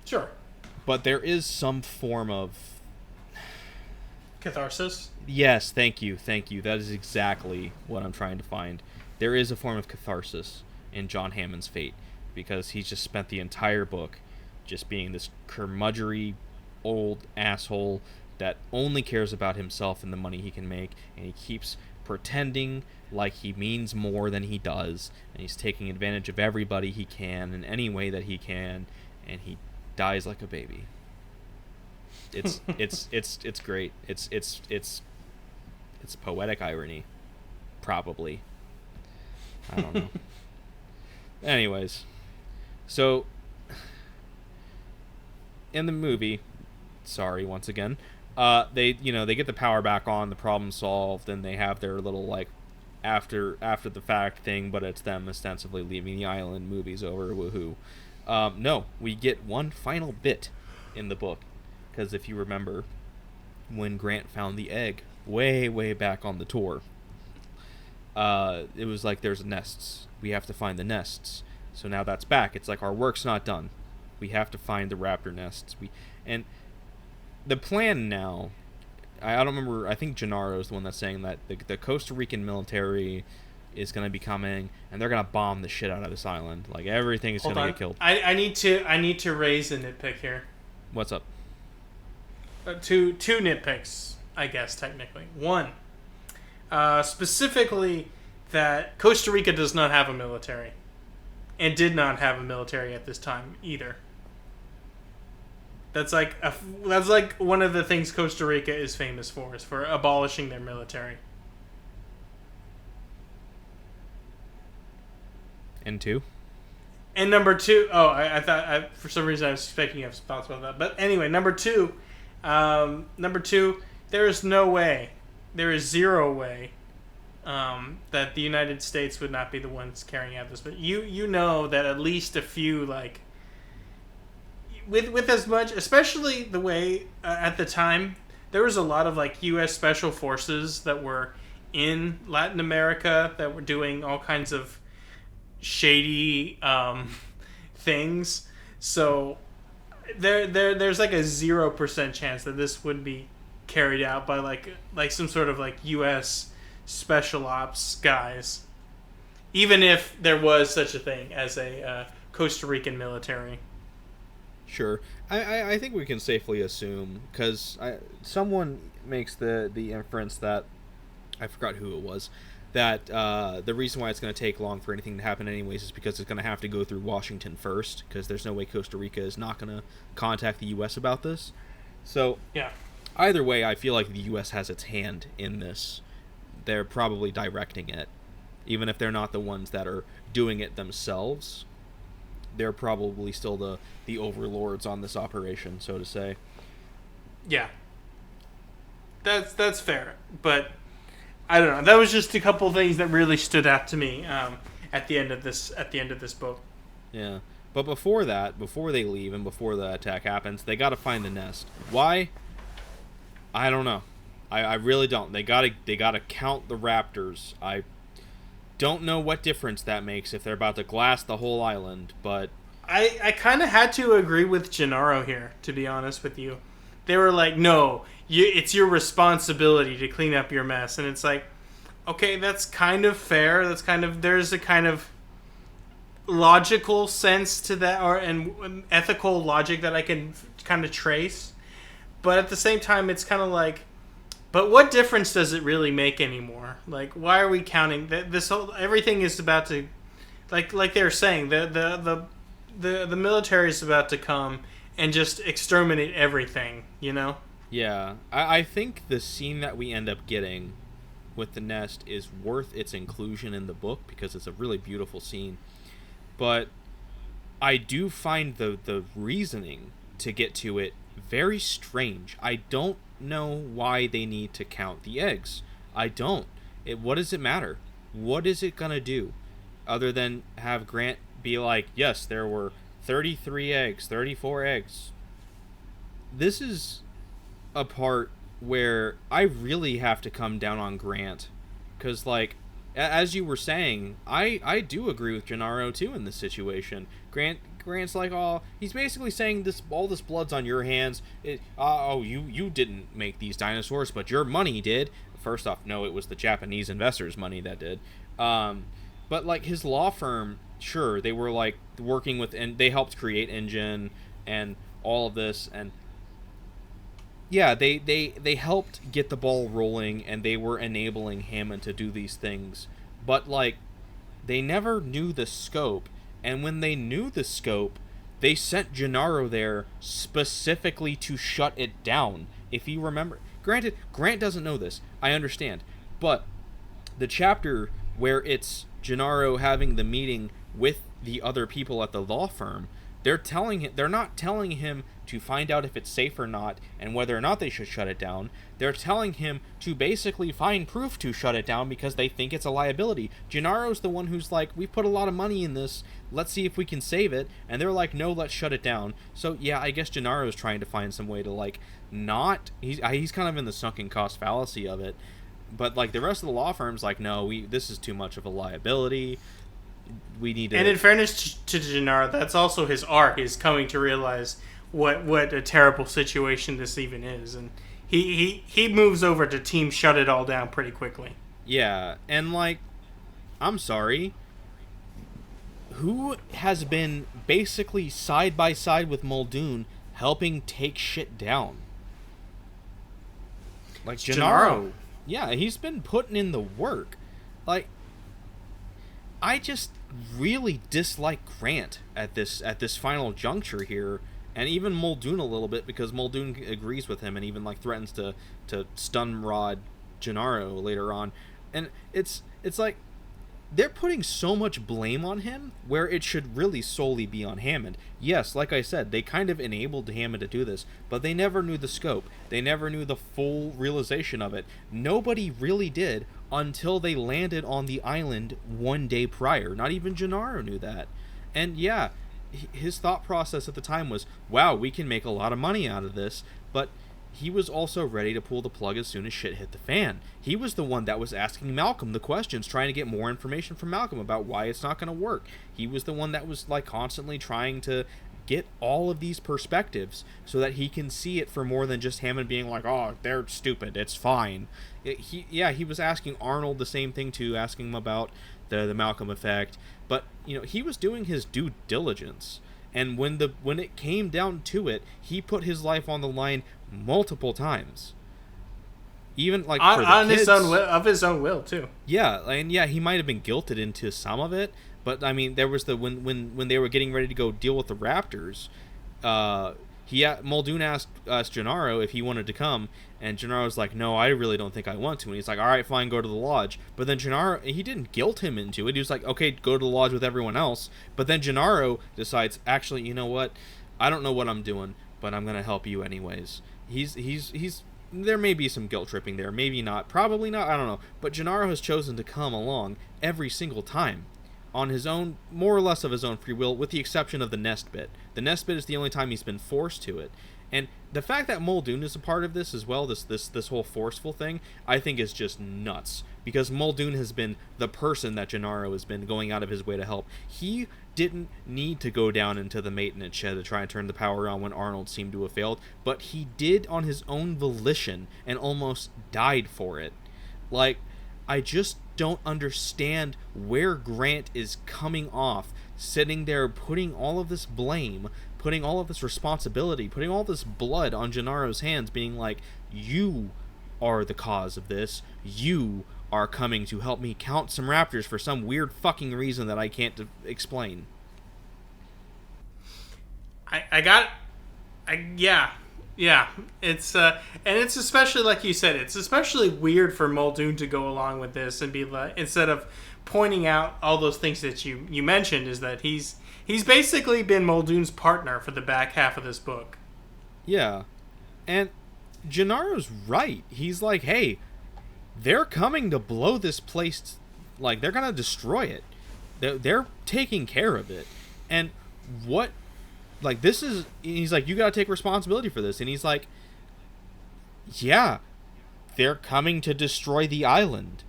Sure. But there is some form of catharsis. Yes, thank you. That is exactly what I'm trying to find. There is a form of catharsis in John Hammond's fate, because he's just spent the entire book just being this curmudgery old asshole that only cares about himself and the money he can make, and he keeps pretending like he means more than he does, and he's taking advantage of everybody he can in any way that he can, and he dies like a baby. It's great. It's poetic irony, probably. I don't know. Anyways, so in the movie, sorry once again, they get the power back on, the problem solved, and they have their little after the fact thing, but it's them ostensibly leaving the island. Movie's over. Woohoo! No, we get one final bit in the book, because if you remember, when Grant found the egg way back on the tour, it was like, there's nests. We have to find the nests. So now that's back. It's like, our work's not done. We have to find the raptor nests. And the plan now, I don't remember, I think Gennaro is the one that's saying that the Costa Rican military is going to be coming, and they're going to bomb the shit out of this island. Like, everything is going to get killed. I need to raise a nitpick here. What's up? Two nitpicks, I guess, technically. One, specifically that Costa Rica does not have a military, and did not have a military at this time either. That's like one of the things Costa Rica is famous for, is for abolishing their military. And two? And number two, I thought, for some reason I was expecting you to have thoughts about that. But anyway, number two, there is no way, there is zero way that the United States would not be the ones carrying out this, but you know that at least a few, like, with as much, especially the way at the time there was a lot of like U.S. special forces that were in Latin America that were doing all kinds of shady things. So there's like a 0% chance that this would be carried out by like some sort of like U.S. special ops guys, even if there was such a thing as a Costa Rican military. Sure. I think we can safely assume, because someone makes the inference that, I forgot who it was, that the reason why it's going to take long for anything to happen anyways is because it's going to have to go through Washington first, because there's no way Costa Rica is not going to contact the U.S. about this. So, yeah. Either way, I feel like the U.S. has its hand in this. They're probably directing it. Even if they're not the ones that are doing it themselves, they're probably still the overlords on this operation, so to say. Yeah. That's fair. But I don't know. That was just a couple things that really stood out to me at the end of this book. Yeah. But before that, before they leave and before the attack happens, they got to find the nest. Why? I don't know. I really don't. They gotta count the raptors. I don't know what difference that makes if they're about to glass the whole island, but I kind of had to agree with Gennaro here, to be honest with you. They were like, no, it's your responsibility to clean up your mess. And it's like, okay, that's kind of fair. There's a kind of logical sense to that, and ethical logic that I can kind of trace. But at the same time, it's kind of like, but what difference does it really make anymore? Like, why are we counting that? Everything is about to, like they were saying, the military is about to come and just exterminate everything, you know? Yeah. I think the scene that we end up getting with the nest is worth its inclusion in the book because it's a really beautiful scene. But I do find the reasoning to get to it very strange. I don't know why they need to count the eggs. I don't. What does it matter? What is it gonna do? Other than have Grant be like, yes, there were 33 eggs, 34 eggs. This is a part where I really have to come down on Grant. Because, like, as you were saying, I do agree with Gennaro, too, in this situation. Grant's like, oh, he's basically saying all this blood's on your hands. You didn't make these dinosaurs, but your money did. First off, no, it was the Japanese investors' money that did. But, like, his law firm, sure, they were, like, working with, and they helped create Engine and all of this, and yeah, they helped get the ball rolling, and they were enabling Hammond to do these things. But, like, they never knew the scope, and when they knew the scope, they sent Gennaro there specifically to shut it down. If you remember, granted, Grant doesn't know this, I understand, but the chapter where it's Gennaro having the meeting with the other people at the law firm, they're not telling him to find out if it's safe or not and whether or not they should shut it down. They're telling him to basically find proof to shut it down because they think it's a liability. Gennaro's the one who's like, we put a lot of money in this, let's see if we can save it, and they're like, no, let's shut it down. So yeah, I guess Gennaro's trying to find some way to, like, not, he's kind of in the sunken cost fallacy of it, but, like, the rest of the law firm's like, no, this is too much of a liability. We need to... And in fairness to Gennaro, that's also his arc, is coming to realize what a terrible situation this even is, and he moves over to team shut it all down pretty quickly. Yeah, and, like, I'm sorry, who has been basically side by side with Muldoon helping take shit down? Like, Gennaro. Yeah, he's been putting in the work. Like, I just really dislike Grant at this final juncture here, and even Muldoon a little bit, because Muldoon agrees with him and even, like, threatens to stun rod Gennaro later on. And it's like, they're putting so much blame on him where it should really solely be on Hammond. Yes, like I said, they kind of enabled Hammond to do this, but they never knew the scope. They never knew the full realization of it. Nobody really did until they landed on the island one day prior. Not even Gennaro knew that. And yeah, his thought process at the time was, wow, we can make a lot of money out of this, but he was also ready to pull the plug as soon as shit hit the fan. He was the one that was asking Malcolm the questions, trying to get more information from Malcolm about why it's not going to work. He was the one that was like constantly trying to get all of these perspectives so that he can see it for more than just Hammond being like, oh, they're stupid, it's fine. He was asking Arnold the same thing too, asking him about the Malcolm effect, but he was doing his due diligence. And when it came down to it, he put his life on the line multiple times. Even like for the kids, of his own will too. Yeah, and he might have been guilted into some of it, but I mean, there was when they were getting ready to go deal with the Raptors, Muldoon asked Gennaro if he wanted to come, and Gennaro's like, no, I really don't think I want to. And he's like, all right, fine, go to the lodge. But then Gennaro, he didn't guilt him into it. He was like, okay, go to the lodge with everyone else. But then Gennaro decides, actually, you know what? I don't know what I'm doing, but I'm gonna help you anyways. He's there may be some guilt tripping there, maybe not, probably not, I don't know. But Gennaro has chosen to come along every single time on his own, more or less of his own free will, with the exception of the nest bit. The nest bit is the only time he's been forced to it. And the fact that Muldoon is a part of this as well, this whole forceful thing, I think is just nuts. Because Muldoon has been the person that Gennaro has been going out of his way to help. He didn't need to go down into the maintenance shed to try and turn the power on when Arnold seemed to have failed, but he did on his own volition and almost died for it. Like, I just don't understand where Grant is coming off, sitting there putting all of this blame, putting all of this responsibility, putting all this blood on Gennaro's hands, being like, you are the cause of this. You are coming to help me count some raptors for some weird fucking reason that I can't explain. Yeah. It's and it's especially, like you said, it's especially weird for Muldoon to go along with this and be like, instead of pointing out all those things that you mentioned, is that he's basically been Muldoon's partner for the back half of this book. Yeah. And Gennaro's right. He's like, hey, they're coming to blow this place, like, they're gonna destroy it. They're taking care of it. And what, like, this is, he's like, you gotta take responsibility for this. And he's like, yeah, they're coming to destroy the island.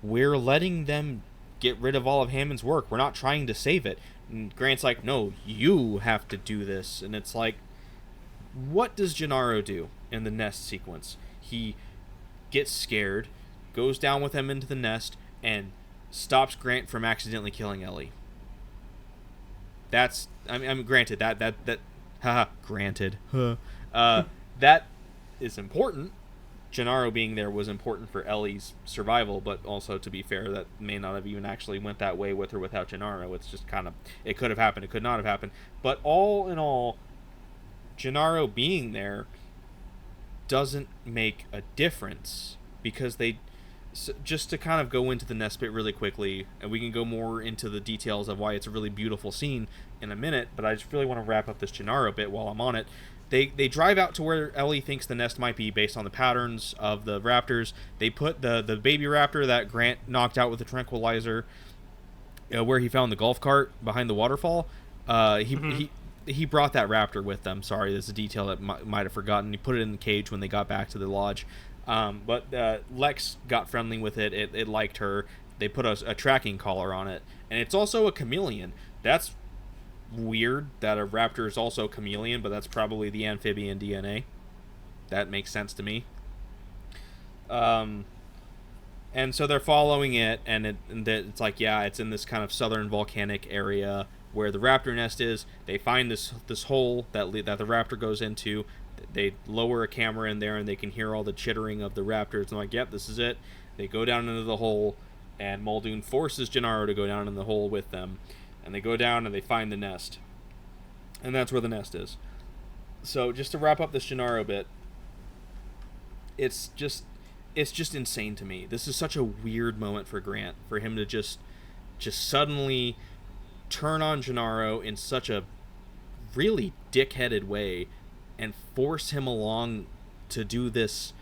We're letting them get rid of all of Hammond's work. We're not trying to save it. And Grant's like, no, you have to do this. And it's like, what does Gennaro do in the nest sequence? He gets scared, goes down with him into the nest, and stops Grant from accidentally killing Ellie. That's, I mean, granted, granted. That is important. Gennaro being there was important for Ellie's survival, but also, to be fair, that may not have even actually went that way with or without Gennaro. It's just kind of, it could have happened, it could not have happened. But all in all, Gennaro being there doesn't make a difference, because they, just to kind of go into the nest bit really quickly, and we can go more into the details of why it's a really beautiful scene in a minute, but I just really want to wrap up this Gennaro bit while I'm on it. They drive out to where Ellie thinks the nest might be based on the patterns of the raptors. They put the baby raptor that Grant knocked out with the tranquilizer, where he found the golf cart behind the waterfall. He brought that raptor with them. Sorry, there's a detail that might have forgotten. He put it in the cage when they got back to the lodge. But Lex got friendly with it. It liked her. They put a tracking collar on it. And it's also a chameleon. That's weird that a raptor is also a chameleon, but that's probably the amphibian DNA. That makes sense to me. And so they're following it, and it's like, yeah, it's in this kind of southern volcanic area where the raptor nest is. They find this hole that the raptor goes into. They lower a camera in there, and they can hear all the chittering of the raptors. And like, yep, this is it. They go down into the hole, and Muldoon forces Gennaro to go down in the hole with them. And they go down, and they find the nest. And that's where the nest is. So just to wrap up this Gennaro bit, it's just insane to me. This is such a weird moment for Grant, for him to just just suddenly turn on Gennaro in such a really dickheaded way and force him along to do this,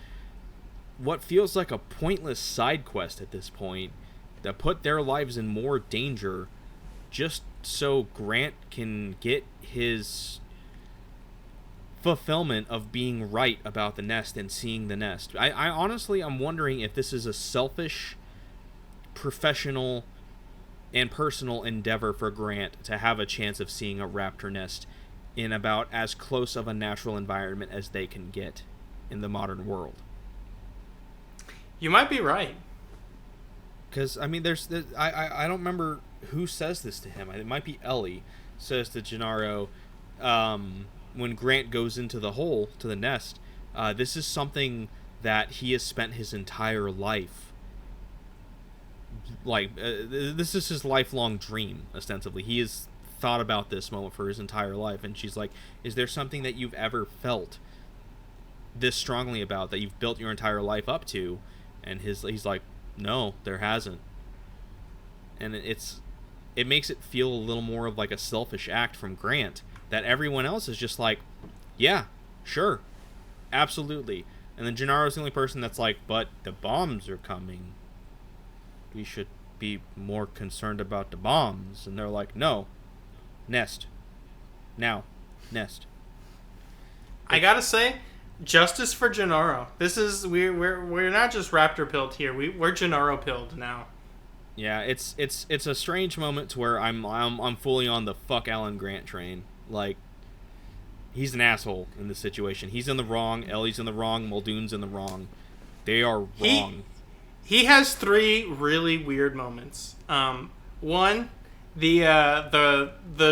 what feels like a pointless side quest at this point, that put their lives in more danger just so Grant can get his fulfillment of being right about the nest and seeing the nest. I honestly, I'm wondering if this is a selfish, professional, and personal endeavor for Grant to have a chance of seeing a raptor nest in about as close of a natural environment as they can get in the modern world. You might be right. Because, I mean, I don't remember who says this to him. It might be Ellie says to Gennaro, when Grant goes into the hole, to the nest, this is something that he has spent his entire life, this is his lifelong dream, ostensibly. He has thought about this moment for his entire life, and she's like, is there something that you've ever felt this strongly about, that you've built your entire life up to? And he's like, no, there hasn't. And it makes it feel a little more of like a selfish act from Grant, that everyone else is just like, yeah, sure, absolutely. And then Gennaro's the only person that's like, but the bombs are coming. We should be more concerned about the bombs. And they're like, no, nest. Now, nest. I gotta say, justice for Gennaro. This is we're not just raptor pilled here. We're Gennaro pilled now. Yeah, it's a strange moment to where I'm fully on the fuck Alan Grant train. Like, he's an asshole in this situation. He's in the wrong. Ellie's in the wrong. Muldoon's in the wrong. They are wrong. He has 3 really weird moments. One, the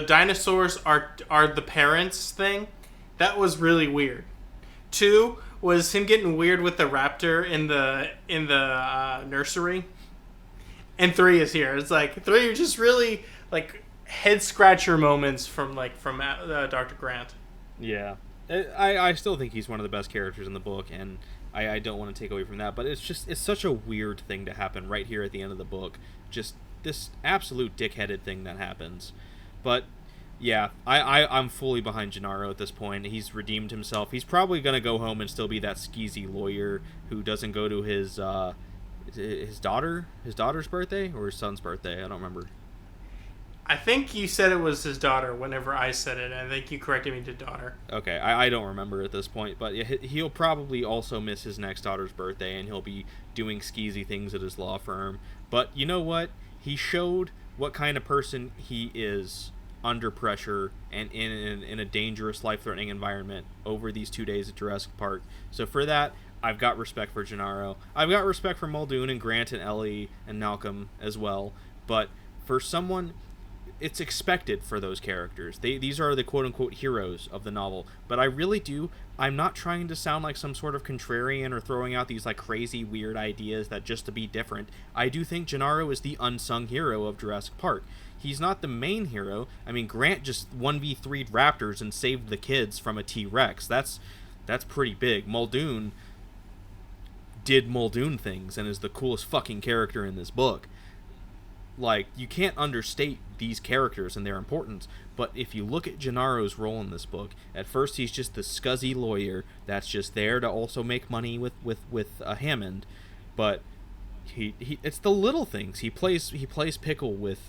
dinosaurs are the parents thing. That was really weird. 2 was him getting weird with the raptor in the nursery. And 3 is here. It's like 3 are just really like head scratcher moments from Dr. Grant. Yeah, I still think he's one of the best characters in the book, and I don't want to take away from that. But it's such a weird thing to happen right here at the end of the book. Just this absolute dickheaded thing that happens. But yeah, I'm fully behind Gennaro at this point. He's redeemed himself. He's probably gonna go home and still be that skeezy lawyer who doesn't go to his daughter's birthday or his son's birthday. I don't remember. I think you said it was his daughter whenever I said it. I think you corrected me to daughter. Okay, I don't remember at this point, but he'll probably also miss his next daughter's birthday, and he'll be doing skeezy things at his law firm. But you know what? He showed what kind of person he is under pressure and in a dangerous, life-threatening environment over these 2 days at Jurassic Park. So for that, I've got respect for Gennaro. I've got respect for Muldoon and Grant and Ellie and Malcolm as well. But for someone, it's expected for those characters. These are the quote-unquote heroes of the novel. But I'm not trying to sound like some sort of contrarian or throwing out these like crazy, weird ideas that just to be different. I do think Gennaro is the unsung hero of Jurassic Park. He's not the main hero. I mean, Grant just 1v3'd raptors and saved the kids from a T-Rex. That's pretty big. Muldoon did Muldoon things and is the coolest fucking character in this book. Like, you can't understate these characters and their importance, but if you look at Gennaro's role in this book, at first he's just the scuzzy lawyer that's just there to also make money with Hammond, but he it's the little things. He plays pickle with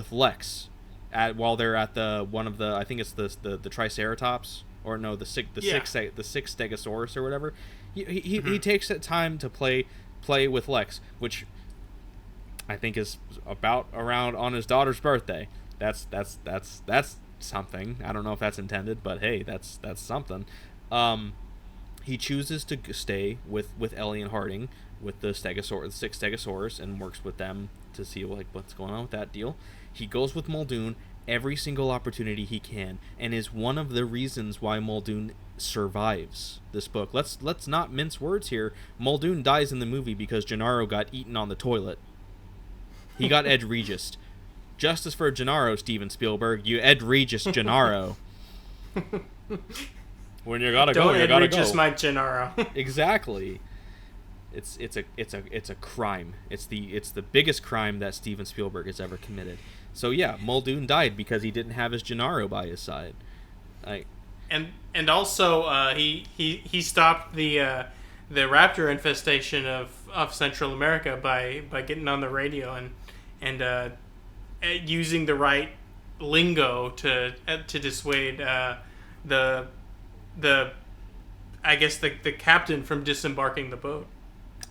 Lex while they're at one of the, I think it's the Triceratops, or no, the six Stegosaurus or whatever. He takes that time to play with Lex, which I think is about around on his daughter's birthday. That's something. I don't know if that's intended, but hey, that's something. He chooses to stay with Ellie and Harding with the 6 Stegosaurus and works with them to see like what's going on with that deal. He goes with Muldoon every single opportunity he can, and is one of the reasons why Muldoon survives this book. Let's not mince words here. Muldoon dies in the movie because Gennaro got eaten on the toilet. He got Ed Regis. Justice for Gennaro, Steven Spielberg. You Ed Regis Gennaro. When you gotta go, you gotta go. Don't Ed Regis my Gennaro. Exactly. It's a crime. It's the biggest crime that Steven Spielberg has ever committed. So yeah, Muldoon died because he didn't have his Gennaro by his side. And also he stopped the raptor infestation of Central America by getting on the radio and using the right lingo to dissuade the I guess the captain from disembarking the boat.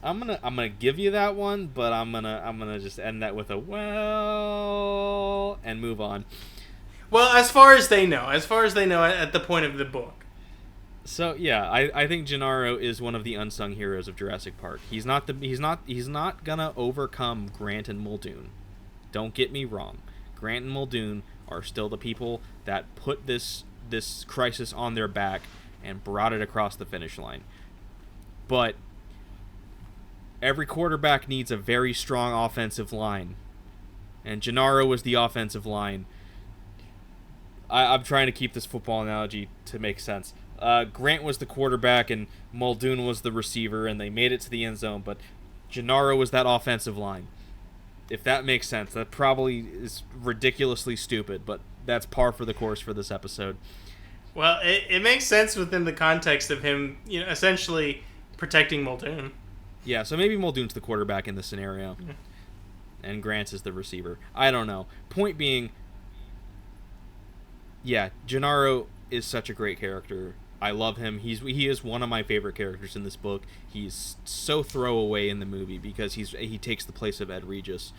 I'm gonna give you that one, but I'm gonna just end that with a well and move on. Well, as far as they know at the point of the book. So yeah, I think Gennaro is one of the unsung heroes of Jurassic Park. He's not gonna overcome Grant and Muldoon. Don't get me wrong. Grant and Muldoon are still the people that put this crisis on their back and brought it across the finish line. But every quarterback needs a very strong offensive line. And Gennaro was the offensive line. I'm trying to keep this football analogy to make sense. Grant was the quarterback and Muldoon was the receiver, and they made it to the end zone, but Gennaro was that offensive line. If that makes sense. That probably is ridiculously stupid, but that's par for the course for this episode. Well, it makes sense within the context of him, essentially protecting Muldoon. Yeah, so maybe Muldoon's the quarterback in this scenario, and Grant is the receiver. I don't know. Point being, yeah, Gennaro is such a great character. I love him. He is one of my favorite characters in this book. He's so throwaway in the movie because he takes the place of Ed Regis.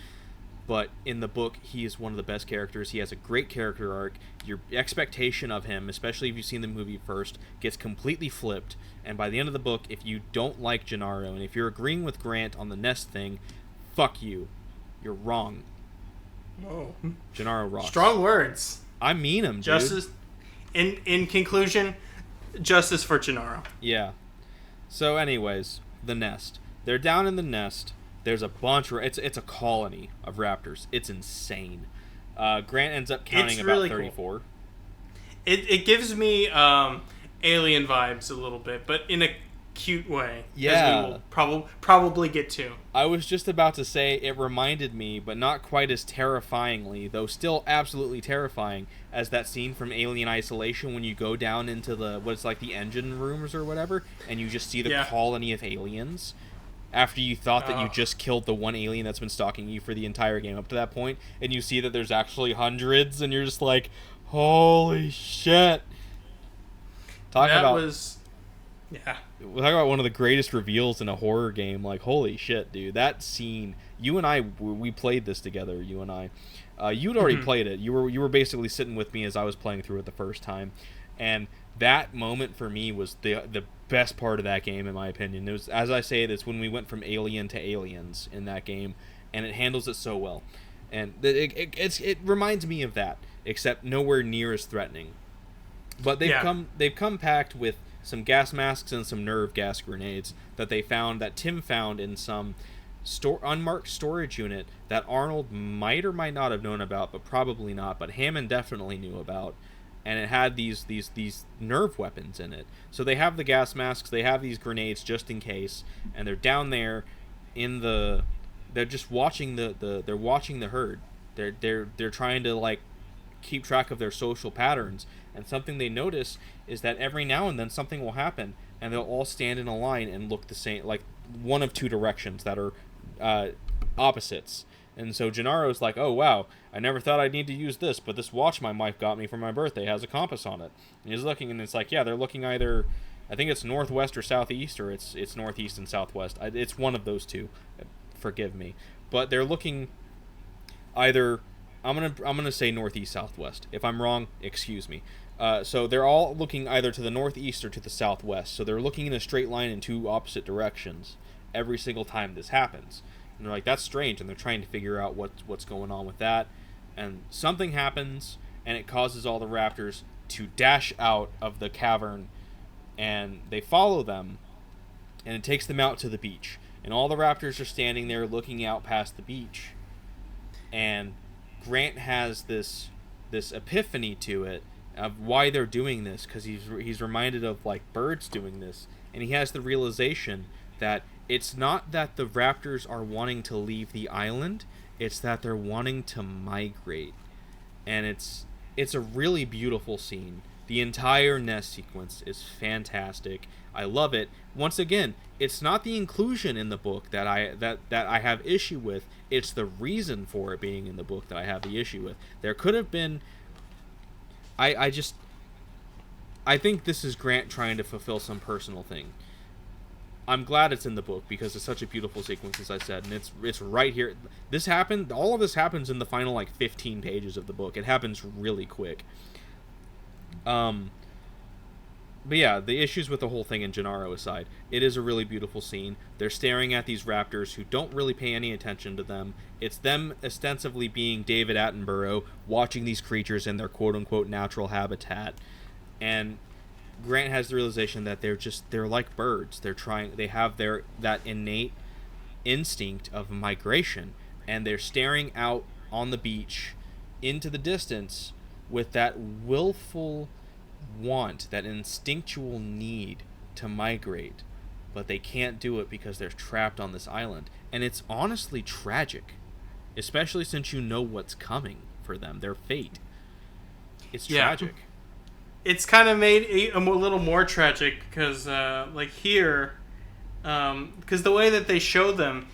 But in the book, he is one of the best characters. He has a great character arc. Your expectation of him, especially if you've seen the movie first, gets completely flipped. And by the end of the book, if you don't like Gennaro, and if you're agreeing with Grant on the nest thing, fuck you. You're wrong. Oh. Gennaro rocks. Strong words. I mean him, dude. Justice. In conclusion, justice for Gennaro. Yeah. So anyways, the nest. They're down in the nest. There's a bunch. It's a colony of raptors. It's insane. Grant ends up counting about really 34. Cool. It gives me alien vibes a little bit, but in a cute way. Yeah. As we will probably get to. I was just about to say it reminded me, but not quite as terrifyingly, though still absolutely terrifying, as that scene from Alien Isolation when you go down into what's like the engine rooms or whatever, and you just see the colony of aliens. After you thought that you just killed the one alien that's been stalking you for the entire game up to that point, and you see that there's actually hundreds, and you're just like, holy shit. We're talking about one of the greatest reveals in a horror game. Like, holy shit, dude. That scene, you and I, we played this together, you and I. You'd already played it. You were basically sitting with me as I was playing through it the first time, and that moment for me was the best part of that game, in my opinion. It was, as I say, it's when we went from alien to aliens in that game, and it handles it so well. And it reminds me of that, except nowhere near as threatening. But they've come packed with some gas masks and some nerve gas grenades that Tim found in some unmarked storage unit that Arnold might or might not have known about, but probably not. But Hammond definitely knew about. And it had these nerve weapons in it. So they have the gas masks, they have these grenades just in case, and they're down there they're just watching they're watching the herd. They're trying to like keep track of their social patterns. And something they notice is that every now and then something will happen, and they'll all stand in a line and look the same, like one of two directions that are opposites. And so Gennaro's like, oh, wow, I never thought I'd need to use this, but this watch my wife got me for my birthday has a compass on it. And he's looking, and it's like, yeah, they're looking either, I think it's northwest or southeast, or it's northeast and southwest. It's one of those two. Forgive me. But they're looking either, I'm gonna say northeast, southwest. If I'm wrong, excuse me. So they're all looking either to the northeast or to the southwest. So they're looking in a straight line in two opposite directions every single time this happens. And they're like, that's strange, and they're trying to figure out what's going on with that. And something happens, and it causes all the raptors to dash out of the cavern, and they follow them, and it takes them out to the beach. And all the raptors are standing there looking out past the beach. And Grant has this epiphany to it of why they're doing this, because he's reminded of like birds doing this, and he has the realization that it's not that the raptors are wanting to leave the island, it's that they're wanting to migrate. And it's a really beautiful scene. The entire nest sequence is fantastic. I love it. Once again, it's not the inclusion in the book that I have issue with. It's the reason for it being in the book that I have the issue with. There could have been. I think this is Grant trying to fulfill some personal thing. I'm glad it's in the book because it's such a beautiful sequence, as I said, and it's right here. This happened. All of this happens in the final 15 pages of the book. It happens really quick. But yeah, the issues with the whole thing in Gennaro aside, it is a really beautiful scene. They're staring at these raptors who don't really pay any attention to them. It's them ostensibly being David Attenborough watching these creatures in their quote-unquote natural habitat. And Grant has the realization that they're like birds. They have that innate instinct of migration, and they're staring out on the beach into the distance with that willful want, that instinctual need to migrate, but they can't do it because they're trapped on this island. And it's honestly tragic, especially since you know what's coming for them, their fate. It's tragic. It's kind of made a little more tragic because here, because the way that they show them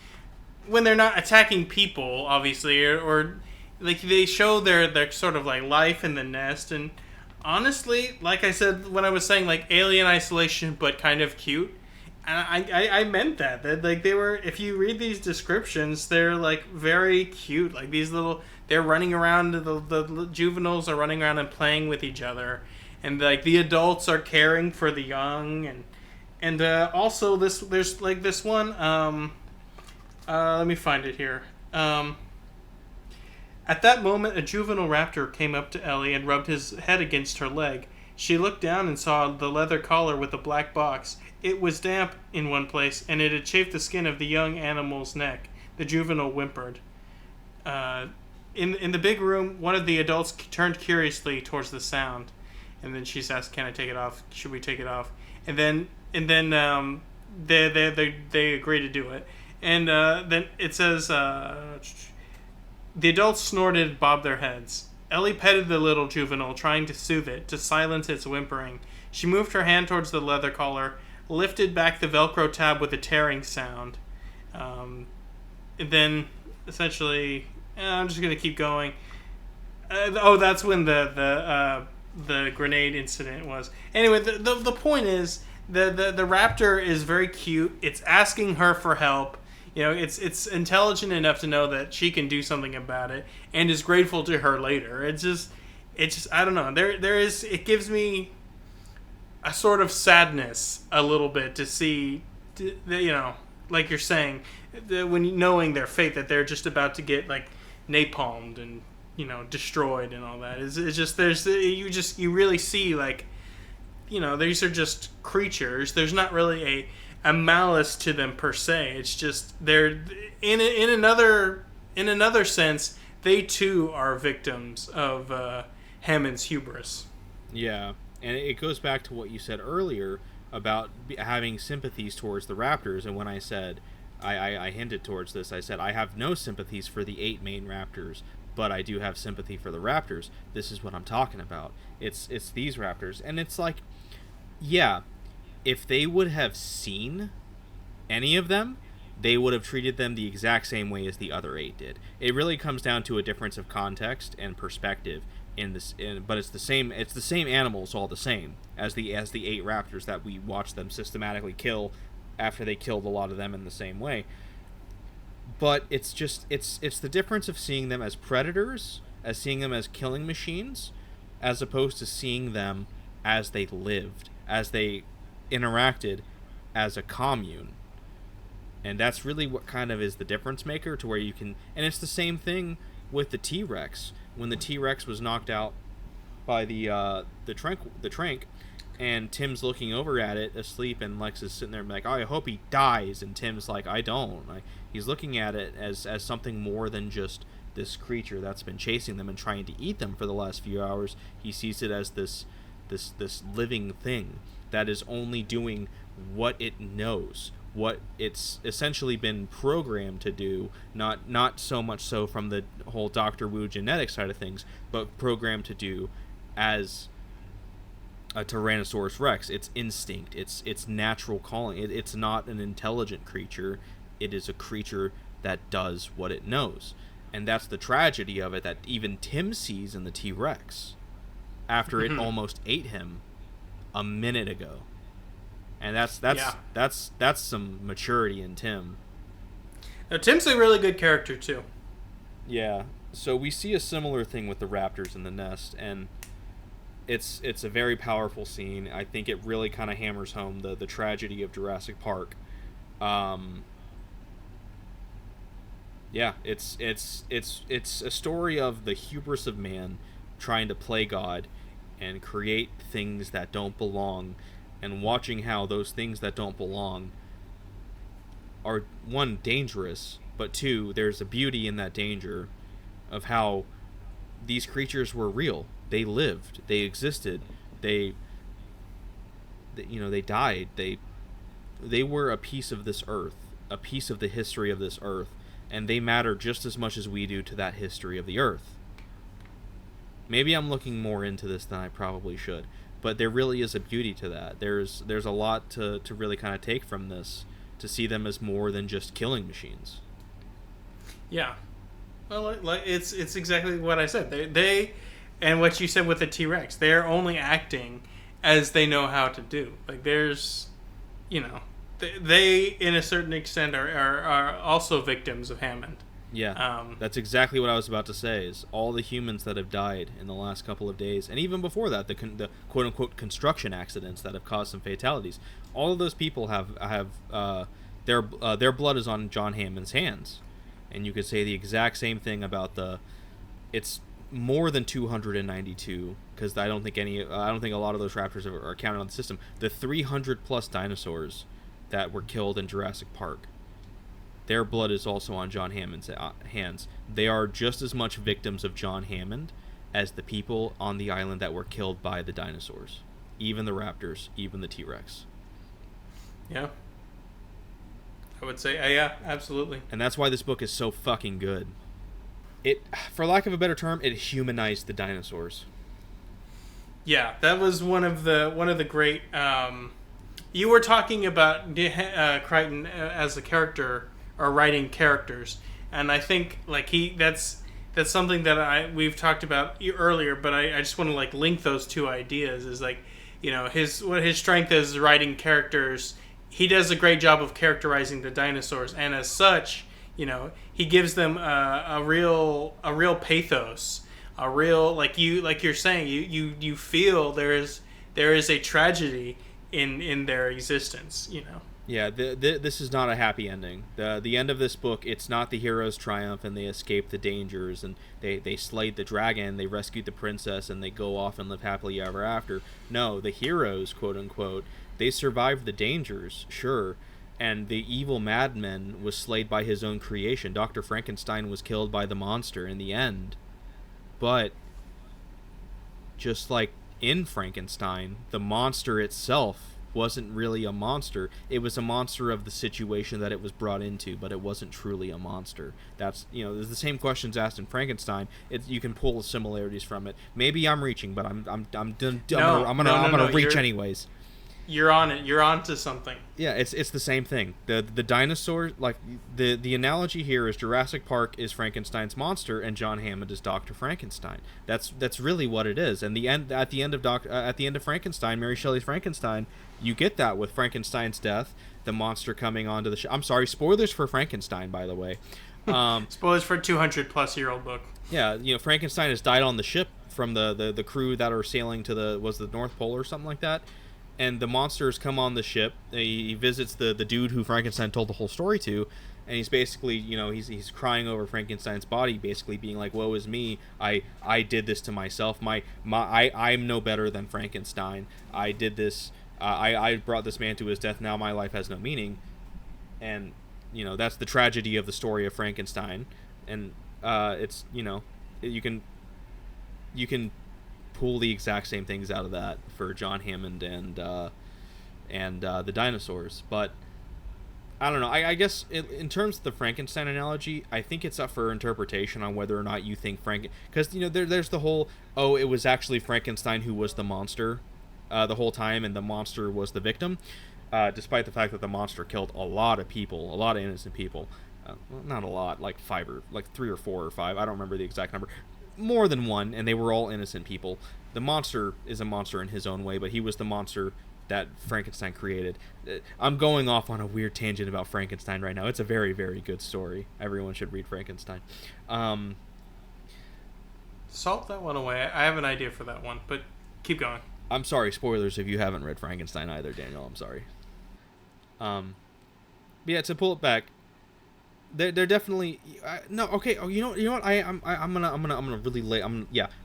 when they're not attacking people, obviously, or they show their sort of life in the nest. And honestly, like I said when I was saying alien isolation but kind of cute, I meant that they were, if you read these descriptions, they're very cute. These little, they're running around, the juveniles are running around and playing with each other, and the adults are caring for the young. And also there's this one, let me find it here. At that moment, a juvenile raptor came up to Ellie and rubbed his head against her leg. She looked down and saw the leather collar with the black box. It was damp in one place, and it had chafed the skin of the young animal's neck. The juvenile whimpered. In the big room, one of the adults turned curiously towards the sound, and then she asked, "Can I take it off? Should we take it off?" And then they agree to do it. And then it says. The adults snorted and bobbed their heads. Ellie petted the little juvenile, trying to soothe it, to silence its whimpering. She moved her hand towards the leather collar, lifted back the Velcro tab with a tearing sound. And then, essentially, I'm just going to keep going. That's when the grenade incident was. Anyway, the point is, the raptor is very cute. It's asking her for help. It's intelligent enough to know that she can do something about it, and is grateful to her later. It's just I don't know. It gives me a sort of sadness a little bit to see, like you're saying, when knowing their fate, that they're just about to get napalmed and destroyed and all that. It's just you really see these are just creatures. There's not really a malice to them per se. It's just they're in another sense, they too are victims of Hammond's hubris. Yeah, and it goes back to what you said earlier about having sympathies towards the raptors. And when I said I hinted towards this, I said I have no sympathies for the 8 main raptors, but I do have sympathy for the raptors. This is what I'm talking about. It's these raptors, and it's yeah. If they would have seen any of them, they would have treated them the exact same way as the other 8 did. It really comes down to a difference of context and perspective but it's the same animals all the same as the 8 raptors that we watched them systematically kill after they killed a lot of them in the same way. But it's the difference of seeing them as predators, as seeing them as killing machines, as opposed to seeing them as they lived, as they interacted as a commune. And that's really what kind of is the difference maker, to where you can, and it's the same thing with the T-Rex. When the T-Rex was knocked out by the trank, and Tim's looking over at it asleep, and Lex is sitting there like, "Oh, I hope he dies," and Tim's like, "I don't." He's looking at it as something more than just this creature that's been chasing them and trying to eat them for the last few hours. He sees it as this living thing that is only doing what it knows, what it's essentially been programmed to do, not so much so from the whole Dr. Wu genetic side of things, but programmed to do as a Tyrannosaurus Rex. It's instinct, it's natural calling. It's not an intelligent creature, it is a creature that does what it knows. And that's the tragedy of it, that even Tim sees in the T-Rex after it almost ate him a minute ago. And that's some maturity in Tim. Now, Tim's a really good character too. Yeah. So we see a similar thing with the raptors in the nest, and it's a very powerful scene. I think it really kind of hammers home the tragedy of Jurassic Park. Yeah, it's a story of the hubris of man trying to play God and create things that don't belong, and watching how those things that don't belong are, one, dangerous, but two, there's a beauty in that danger of how these creatures were real. They lived, they existed, they died, they were a piece of this earth, a piece of the history of this earth, and they matter just as much as we do to that history of the earth. Maybe I'm looking more into this than I probably should, but there really is a beauty to that. There's a lot to really kind of take from this, to see them as more than just killing machines. Yeah. Well, like it's exactly what I said. They and what you said with the T-Rex, they're only acting as they know how to do. Like there's, they in a certain extent are also victims of Hammond. Yeah, that's exactly what I was about to say, is all the humans that have died in the last couple of days, and even before that, the quote-unquote construction accidents that have caused some fatalities, all of those people have their blood is on John Hammond's hands. And you could say the exact same thing about it's more than 292, because I don't think a lot of those raptors are counted on the system. The 300 plus dinosaurs that were killed in Jurassic Park, their blood is also on John Hammond's hands. They are just as much victims of John Hammond as the people on the island that were killed by the dinosaurs. Even the raptors, even the T-Rex. Yeah. I would say, yeah, absolutely. And that's why this book is so fucking good. It, for lack of a better term, it humanized the dinosaurs. Yeah, that was one of the great... you were talking about Crichton as a character, or writing characters, and I think like that's something that we've talked about earlier, but I just want to like link those two ideas. Is like, his strength is writing characters. He does a great job of characterizing the dinosaurs, and as such, he gives them a real pathos, a real like you're saying, you feel there is a tragedy in their existence, Yeah, this is not a happy ending. The end of this book, it's not the heroes triumph and they escape the dangers and they slayed the dragon, they rescued the princess, and they go off and live happily ever after. No, the heroes, quote unquote, they survived the dangers, sure, and the evil madman was slayed by his own creation. Dr. Frankenstein was killed by the monster in the end. But just like in Frankenstein, the monster itself wasn't really a monster. It was a monster of the situation that it was brought into, but it wasn't truly a monster. That's, there's the same questions asked in Frankenstein. You can pull similarities from it. Maybe I'm reaching, but I'm gonna reach anyways. You're on it. You're on to something. Yeah, it's the same thing. The dinosaur, like the analogy here is Jurassic Park is Frankenstein's monster and John Hammond is Dr. Frankenstein. That's really what it is. And at the end of Frankenstein, Mary Shelley's Frankenstein, you get that with Frankenstein's death, the monster coming onto the ship. I'm sorry, spoilers for Frankenstein, by the way. Spoilers for a 200-plus-year-old book. Yeah, Frankenstein has died on the ship from the crew that are sailing to the North Pole or something like that. And the monsters come on the ship. He visits the dude who Frankenstein told the whole story to, and he's basically, he's crying over Frankenstein's body, basically being like, "Woe is me! I did this to myself. I'm no better than Frankenstein. I did this. I brought this man to his death. Now my life has no meaning." And that's the tragedy of the story of Frankenstein. And it's you can pull the exact same things out of that for John Hammond and the dinosaurs. But I don't know. I guess in terms of the Frankenstein analogy, I think it's up for interpretation on whether or not you think because there's the whole it was actually Frankenstein who was the monster the whole time, and the monster was the victim, despite the fact that the monster killed a lot of people, a lot of innocent people. Well, not a lot, like 3 or 4 or 5. I don't remember the exact number. More than one, and they were all innocent people. The monster is a monster in his own way, but he was the monster that Frankenstein created. I'm going off on a weird tangent about Frankenstein right now. It's a very, very good story. Everyone should read Frankenstein. Salt that one away. I have an idea for that one, but keep going. I'm sorry, spoilers if you haven't read Frankenstein either, Daniel. I'm sorry. But yeah, to pull it back, they're definitely no. Okay. Oh, you know what? I'm gonna really lay.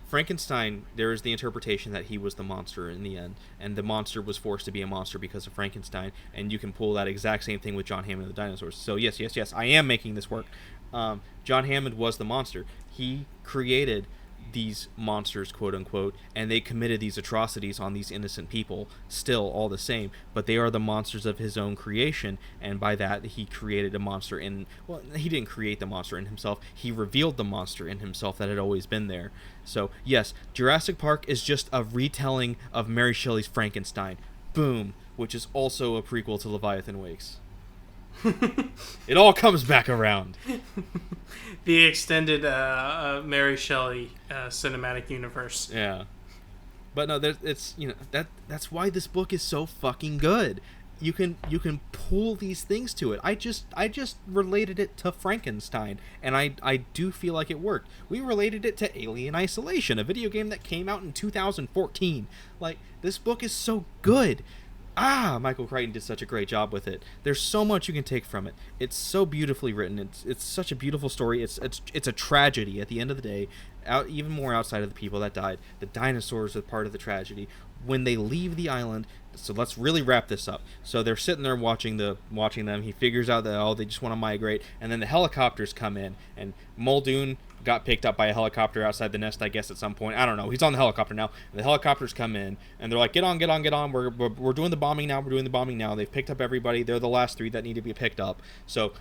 Frankenstein. There is the interpretation that he was the monster in the end, and the monster was forced to be a monster because of Frankenstein. And you can pull that exact same thing with John Hammond and the dinosaurs. So yes. I am making this work. John Hammond was the monster. He created these monsters, quote unquote, and they committed these atrocities on these innocent people, still all the same, but they are the monsters of his own creation, and by that he created a monster he didn't create the monster in himself, he revealed the monster in himself that had always been there. So yes, Jurassic Park is just a retelling of Mary Shelley's Frankenstein, boom, which is also a prequel to Leviathan Wakes. It all comes back around. The extended Mary Shelley cinematic universe. Yeah, but no, it's that's why this book is so fucking good. You can pull these things to it. I just related it to Frankenstein, and I do feel like it worked. We related it to Alien Isolation, a video game that came out in 2014. Like, this book is so good. Michael Crichton did such a great job with it. There's so much you can take from it. It's so beautifully written. It's such a beautiful story. It's a tragedy at the end of the day. Even more outside of the people that died. The dinosaurs are part of the tragedy. When they leave the island, so let's really wrap this up. So they're sitting there watching them. He figures out that they just want to migrate, and then the helicopters come in, and Muldoon got picked up by a helicopter outside the nest, I guess, at some point. I don't know. He's on the helicopter now. And the helicopters come in, and they're like, get on. We're doing the bombing now. They've picked up everybody. They're the last 3 that need to be picked up. So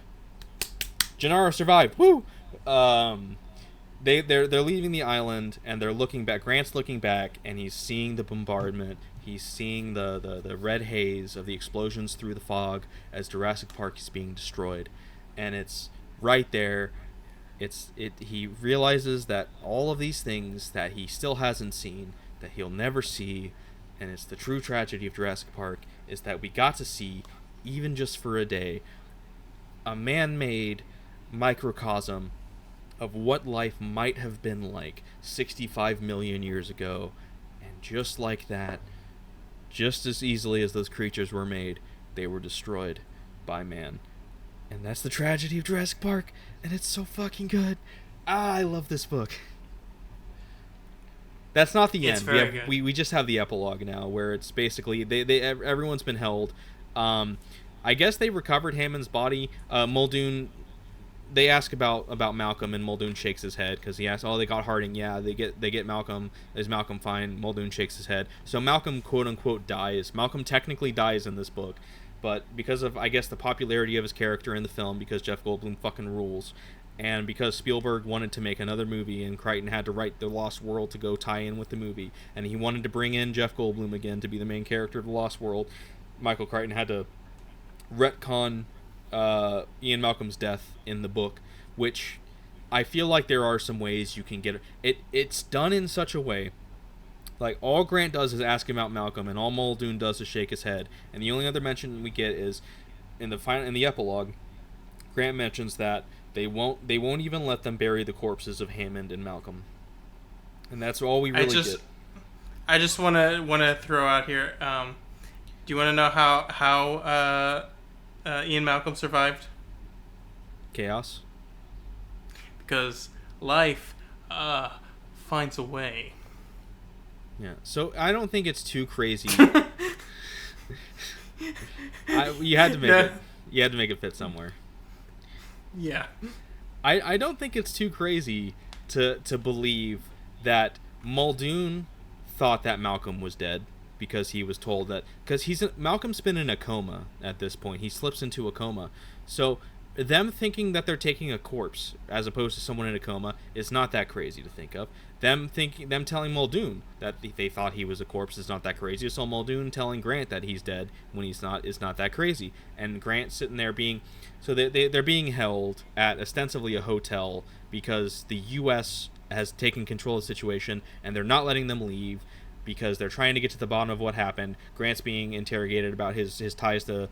Gennaro survived. Woo! They're leaving the island, and they're looking back. Grant's looking back, and he's seeing the bombardment. He's seeing the red haze of the explosions through the fog as Jurassic Park is being destroyed. And it's right there. He realizes that all of these things that he still hasn't seen, that he'll never see, and it's the true tragedy of Jurassic Park, is that we got to see, even just for a day, a man-made microcosm of what life might have been like 65 million years ago. And just like that, just as easily as those creatures were made, they were destroyed by man. And that's the tragedy of Jurassic Park, and it's so fucking good. I love this book. That's not the end. We just have the epilogue now, where it's basically everyone's been held. I guess they recovered Hammond's body. Muldoon, they ask about Malcolm, and Muldoon shakes his head because he asks, "Oh, they got Harding. Yeah, they get Malcolm. Is Malcolm fine?" Muldoon shakes his head. So Malcolm, quote unquote, dies. Malcolm technically dies in this book. But because of, I guess, the popularity of his character in the film, because Jeff Goldblum fucking rules, and because Spielberg wanted to make another movie, and Crichton had to write The Lost World to go tie in with the movie, and he wanted to bring in Jeff Goldblum again to be the main character of The Lost World, Michael Crichton had to retcon Ian Malcolm's death in the book, which I feel like there are some ways you can get it. It's done in such a way. Like, all Grant does is ask him about Malcolm, and all Muldoon does is shake his head. And the only other mention we get is in the epilogue. Grant mentions that they won't even let them bury the corpses of Hammond and Malcolm, and that's all we really get. I just want to throw out here. Do you want to know how Ian Malcolm survived? Chaos. Because life finds a way. Yeah, so I don't think it's too crazy. You had to make it. You had to make it fit somewhere. Yeah. I don't think it's too crazy to believe that Muldoon thought that Malcolm was dead because he was told that because Malcolm's been in a coma at this point. He slips into a coma, so them thinking that they're taking a corpse as opposed to someone in a coma is not that crazy to think of. Them telling Muldoon that they thought he was a corpse is not that crazy. So Muldoon telling Grant that he's dead when he's not is not that crazy. And Grant sitting there they're being held at ostensibly a hotel because the U.S. has taken control of the situation and they're not letting them leave because they're trying to get to the bottom of what happened. Grant's being interrogated about his ties to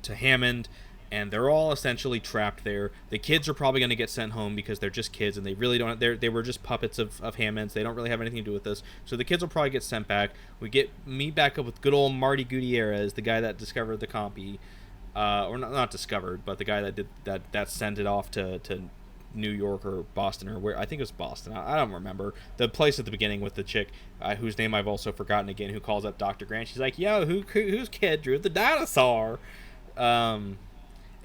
Hammond, and they're all essentially trapped there. The kids are probably going to get sent home because they're just kids and they really don't. They were just puppets of Hammond's. They don't really have anything to do with this. So the kids will probably get sent back. We meet back up with good old Marty Gutierrez, the guy that discovered the compy, or not discovered, but the guy that did that sent it off to New York or Boston or where. I think it was Boston. I don't remember the place at the beginning with the chick whose name I've also forgotten again, who calls up Dr. Grant. She's like, "Yo, whose kid drew the dinosaur?"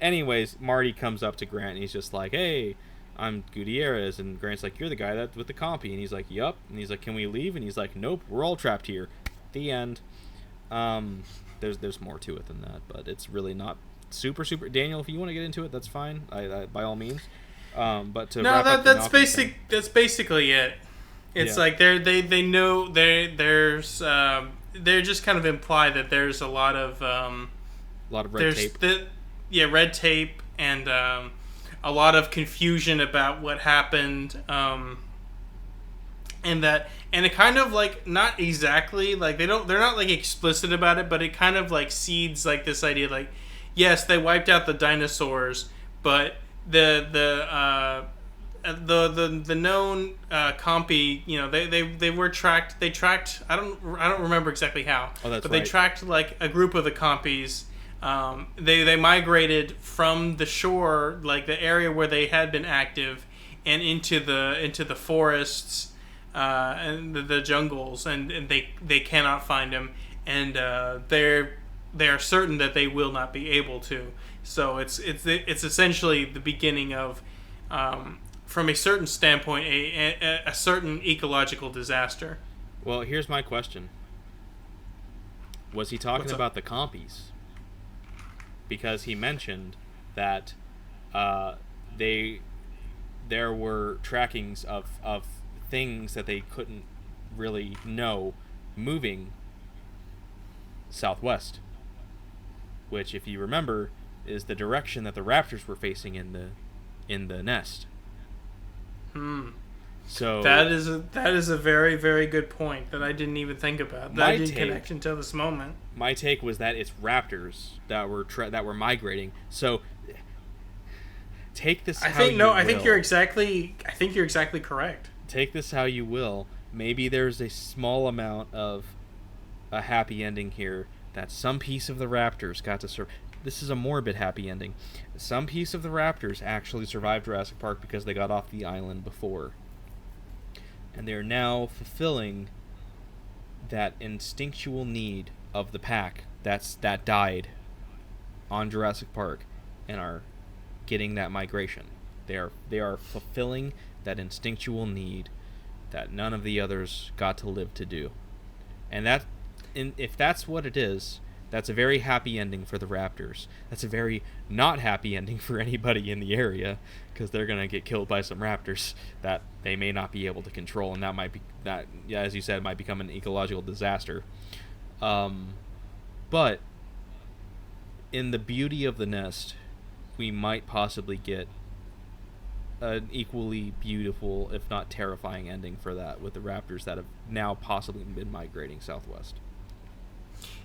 Anyways, Marty comes up to Grant and he's just like, "Hey, I'm Gutierrez," and Grant's like, "You're the guy that with the compy," and he's like, "Yup," and he's like, "Can we leave?" And he's like, "Nope, we're all trapped here." The end. There's more to it than that, but it's really not super. Daniel, if you want to get into it, that's fine. I by all means. But to wrap up that's basically it. It's like they know there's they're just kind of imply that there's a lot of red tape. Red tape and a lot of confusion about what happened, and it kind of like not exactly like they're not like explicit about it, but it kind of like seeds like this idea like yes, they wiped out the dinosaurs, but the known compy, you know, they tracked I don't remember exactly how, but they tracked like a group of the compies. They migrated from the shore, like the area where they had been active, and into the forests and the jungles, and they cannot find him, and they are certain that they will not be able to. So it's essentially the beginning of, from a certain standpoint, a certain ecological disaster. Well, here's my question: was he talking about the compies? Because he mentioned that there were trackings of things that they couldn't really know moving southwest, which, if you remember, is the direction that the raptors were facing in the nest. So that is a very, very good point that I didn't even think about. That I didn't connect until this moment. My take was that it's raptors that were migrating. So take this. I think you're exactly correct. Take this how you will. Maybe there's a small amount of a happy ending here that some piece of the raptors got to survive. This is a morbid happy ending. Some piece of the raptors actually survived Jurassic Park because they got off the island before. And they're now fulfilling that instinctual need of the pack that died on Jurassic Park and are getting that migration. They are fulfilling that instinctual need that none of the others got to live to do. And if that's what it is, that's a very happy ending for the raptors. That's a very not happy ending for anybody in the area, because they're going to get killed by some raptors that they may not be able to control, and that as you said, might become an ecological disaster. But in the beauty of the nest, we might possibly get an equally beautiful, if not terrifying, ending for that with the raptors that have now possibly been migrating southwest.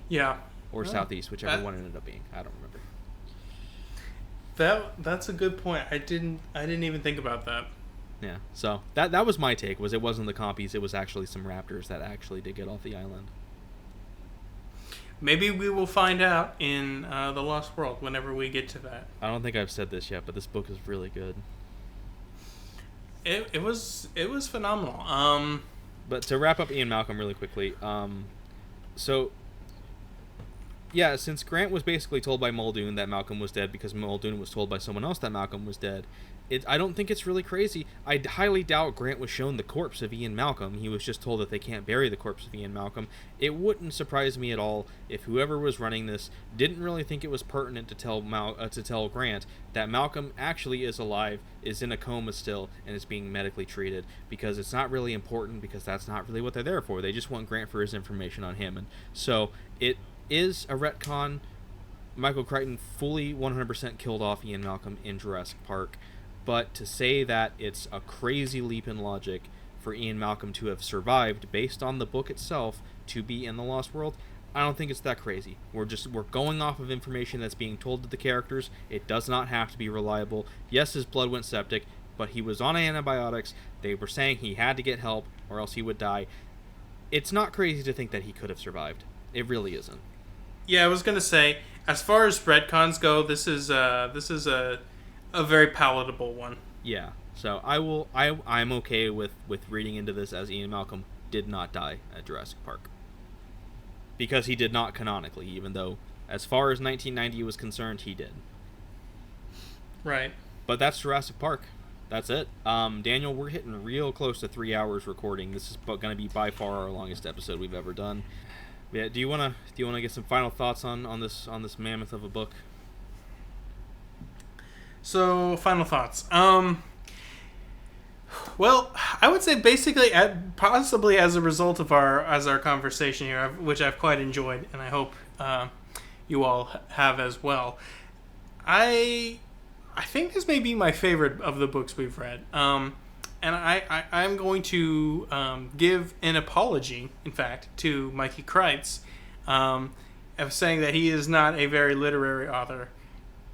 Yeah. Or southeast, whichever one it ended up being. I don't remember. That's a good point. I didn't even think about that. Yeah. So that was my take. It wasn't the compies. It was actually some raptors that actually did get off the island. Maybe we will find out in The Lost World whenever we get to that. I don't think I've said this yet, but this book is really good. It was phenomenal. But to wrap up Ian Malcolm really quickly, so Yeah, since Grant was basically told by Muldoon that Malcolm was dead because Muldoon was told by someone else that Malcolm was dead, I don't think it's really crazy. I highly doubt Grant was shown the corpse of Ian Malcolm. He was just told that they can't bury the corpse of Ian Malcolm. It wouldn't surprise me at all if whoever was running this didn't really think it was pertinent to tell Grant that Malcolm actually is alive, is in a coma still, and is being medically treated, because it's not really important, because that's not really what they're there for. They just want Grant for his information on Hammond. So it is a retcon. Michael Crichton fully 100% killed off Ian Malcolm in Jurassic Park. But to say that it's a crazy leap in logic for Ian Malcolm to have survived based on the book itself to be in the Lost World, I don't think it's that crazy. We're going off of information that's being told to the characters. It does not have to be reliable. Yes, his blood went septic, but he was on antibiotics. They were saying he had to get help or else he would die. It's not crazy to think that he could have survived. It really isn't. Yeah, I was gonna say, as far as retcons go, this is a very palatable one. Yeah. So I'm okay with reading into this as Ian Malcolm did not die at Jurassic Park. Because he did not canonically, even though as far as 1990 was concerned, he did. Right. But that's Jurassic Park. That's it. Daniel, we're hitting real close to 3 hours recording. This is going to be by far our longest episode we've ever done. Yeah, do you wanna get some final thoughts on this mammoth of a book? So, final thoughts. Well, I would say basically, possibly as a result of our conversation here, which I've quite enjoyed, and I hope you all have as well. I think this may be my favorite of the books we've read. And I'm going to give an apology, in fact, to Mikey Kreitz, of saying that he is not a very literary author.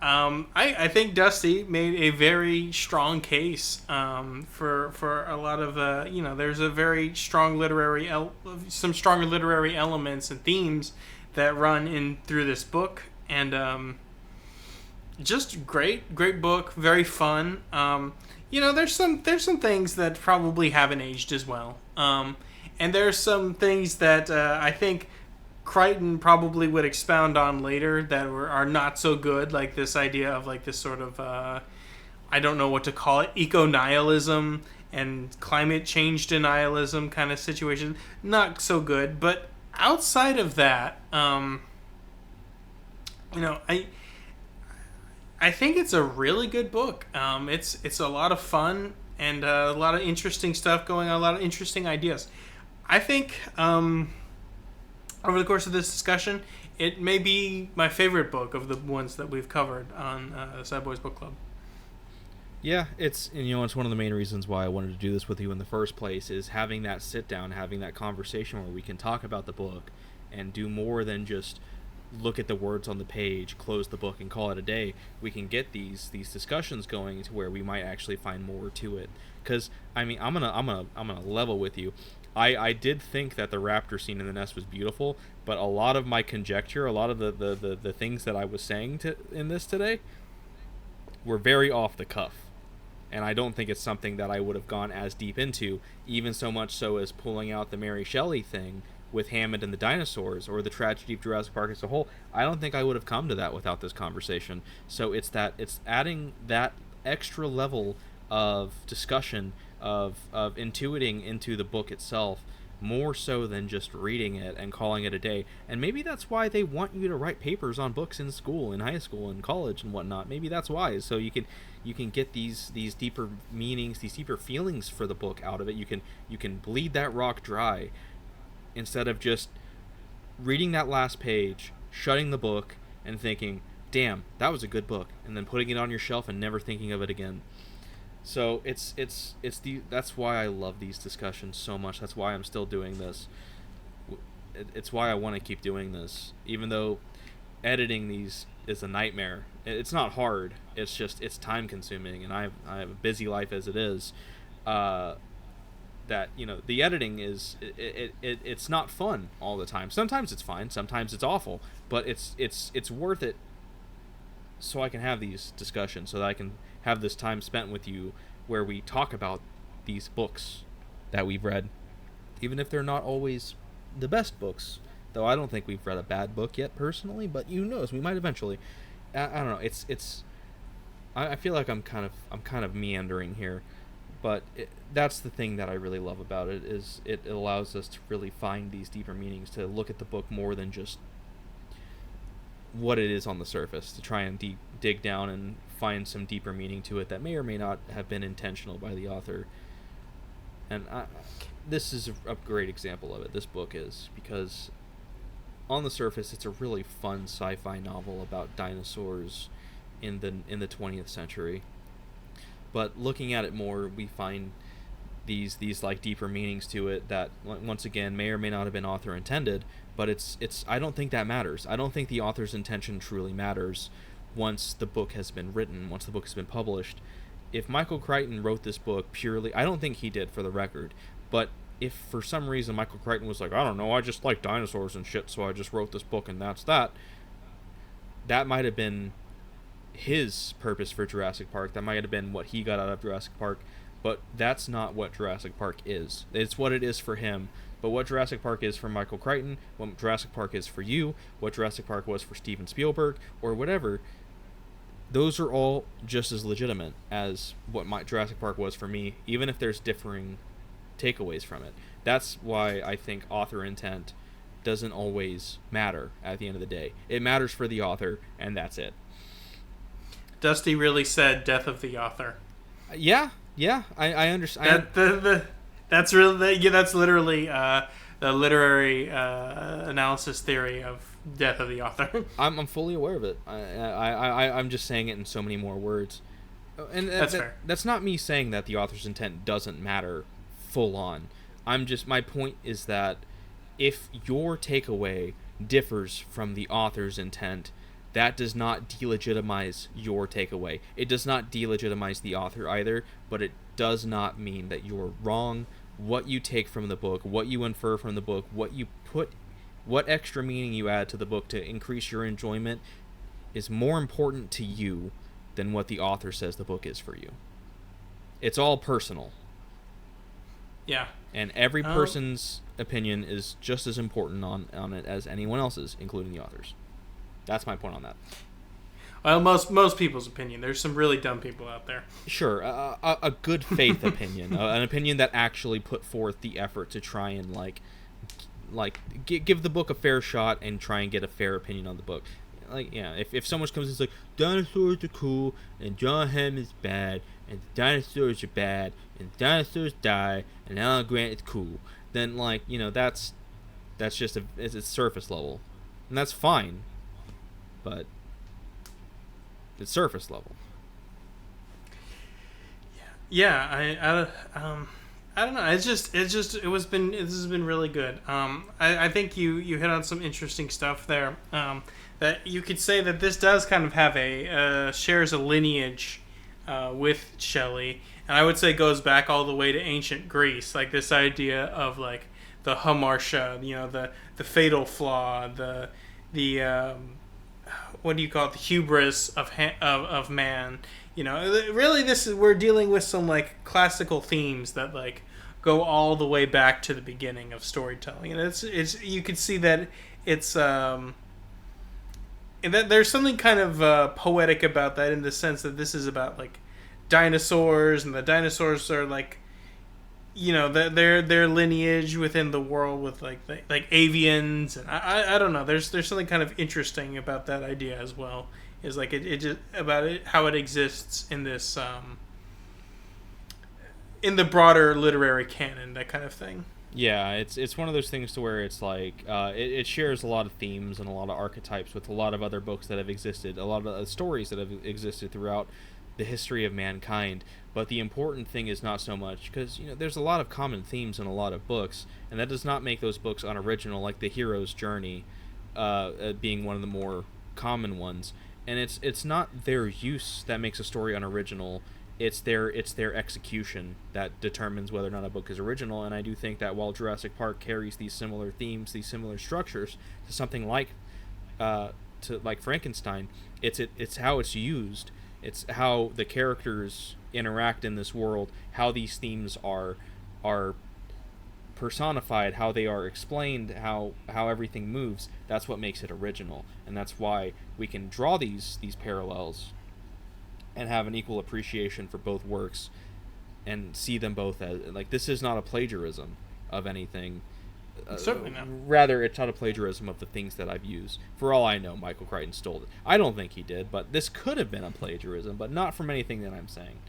I think Dusty made a very strong case for a lot of there's a very strong some stronger literary elements and themes that run in through this book, and just great book, very fun. There's some things that probably haven't aged as well, and there's some things that I think Crichton probably would expound on later that are not so good, like this idea of like this sort of I don't know what to call it, eco-nihilism and climate change denialism kind of situation. Not so good, but outside of that, I think it's a really good book. It's a lot of fun and a lot of interesting stuff going on, a lot of interesting ideas. I think over the course of this discussion, it may be my favorite book of the ones that we've covered on the Sad Boys Book Club. Yeah, it's one of the main reasons why I wanted to do this with you in the first place, is having that sit down, having that conversation where we can talk about the book and do more than just look at the words on the page, close the book, and call it a day. We can get these discussions going to where we might actually find more to it. Because I'm gonna level with you. I did think that the raptor scene in the nest was beautiful, but a lot of my conjecture, a lot of the things that I was saying in this today were very off the cuff. And I don't think it's something that I would have gone as deep into, even so much so as pulling out the Mary Shelley thing with Hammond and the dinosaurs, or the tragedy of Jurassic Park as a whole. I don't think I would have come to that without this conversation. So it's adding that extra level of discussion, of intuiting into the book itself, more so than just reading it and calling it a day. And maybe that's why they want you to write papers on books in school, in high school, and college and whatnot. Maybe that's why, so you can get these deeper meanings, these deeper feelings for the book out of it. You can bleed that rock dry, instead of just reading that last page, shutting the book, and thinking, damn, that was a good book, and then putting it on your shelf and never thinking of it again. So that's why I love these discussions so much. That's why I'm still doing this. It's why I want to keep doing this, even though editing these is a nightmare. It's not hard. It's time consuming, and I have a busy life as it is. That the editing it's not fun all the time. Sometimes it's fine. Sometimes it's awful. But it's worth it, so I can have these discussions, so that I can have this time spent with you where we talk about these books that we've read, even if they're not always the best books though I don't think we've read a bad book yet personally, but who knows, we might eventually. I don't know. I feel like I'm kind of meandering here, but that's the thing that I really love about it, is it allows us to really find these deeper meanings, to look at the book more than just what it is on the surface, to try and dig down and find some deeper meaning to it that may or may not have been intentional by the author. And this is a great example of it. This book is, because on the surface it's a really fun sci-fi novel about dinosaurs in the 20th century. But looking at it more, we find these like deeper meanings to it that, once again, may or may not have been author intended, but it's I don't think that matters. I don't think the author's intention truly matters once the book has been written, once the book has been published. If Michael Crichton wrote this book purely, I don't think he did, for the record, but if for some reason Michael Crichton was like, I don't know, I just like dinosaurs and shit, so I just wrote this book and that's that, that might have been his purpose for Jurassic Park. That might have been what he got out of Jurassic Park, but that's not what Jurassic Park is. It's what it is for him. But what Jurassic Park is for Michael Crichton, what Jurassic Park is for you, what Jurassic Park was for Steven Spielberg, or whatever, those are all just as legitimate as what Jurassic Park was for me, even if there's differing takeaways from it. That's why I think author intent doesn't always matter at the end of the day. It matters for the author, and that's it. Dusty really said death of the author. Yeah, I understand. That's literally the literary analysis theory of death of the author. I'm fully aware of it. I'm just saying it in so many more words. And that's fair. That's not me saying that the author's intent doesn't matter full on. My point is that if your takeaway differs from the author's intent, that does not delegitimize your takeaway. It does not delegitimize the author either, but it does not mean that you're wrong. What you take from the book, what you infer from the book, what extra meaning you add to the book to increase your enjoyment is more important to you than what the author says the book is for you. It's all personal. Yeah. And every person's opinion is just as important on it as anyone else's, including the author's. That's my point on that. Well, most people's opinion. There's some really dumb people out there. Sure, a good faith opinion, an opinion that actually put forth the effort to try and give the book a fair shot and try and get a fair opinion on the book. Like, yeah, if someone comes and is like, dinosaurs are cool and John Hamm is bad and the dinosaurs are bad and the dinosaurs die and Alan Grant is cool, then that's just it's surface level, and that's fine. But it's surface level. Yeah, I don't know. This has been really good. I think you hit on some interesting stuff there. That you could say that this does kind of have shares a lineage with Shelley, and I would say goes back all the way to ancient Greece. Like this idea of like the hamartia, the fatal flaw, the what do you call it? The hubris of man. Really, we're dealing with some like classical themes that like go all the way back to the beginning of storytelling, and it's you could see that it's and that there's something kind of poetic about that, in the sense that this is about like dinosaurs, and the dinosaurs are like their lineage within the world with like avians, and I don't know. There's something kind of interesting about that idea as well. Is like it just about it, how it exists in this in the broader literary canon, that kind of thing. Yeah, it's one of those things to where it's like it shares a lot of themes and a lot of archetypes with a lot of other books that have existed, a lot of stories that have existed throughout the history of mankind. But the important thing is not so much, because there's a lot of common themes in a lot of books, and that does not make those books unoriginal, like the hero's journey being one of the more common ones. And it's not their use that makes a story unoriginal. It's their execution that determines whether or not a book is original. And I do think that while Jurassic Park carries these similar themes, these similar structures to something like Frankenstein, it's how it's used. It's how the characters interact in this world, how these themes are personified, how they are explained, how everything moves, that's what makes it original. And that's why we can draw these parallels and have an equal appreciation for both works and see them both as, like, this is not a plagiarism of anything. Certainly not. Rather, it's not a plagiarism of the things that I've used. For all I know, Michael Crichton stole it. I don't think he did, but this could have been a plagiarism, but not from anything that I'm saying.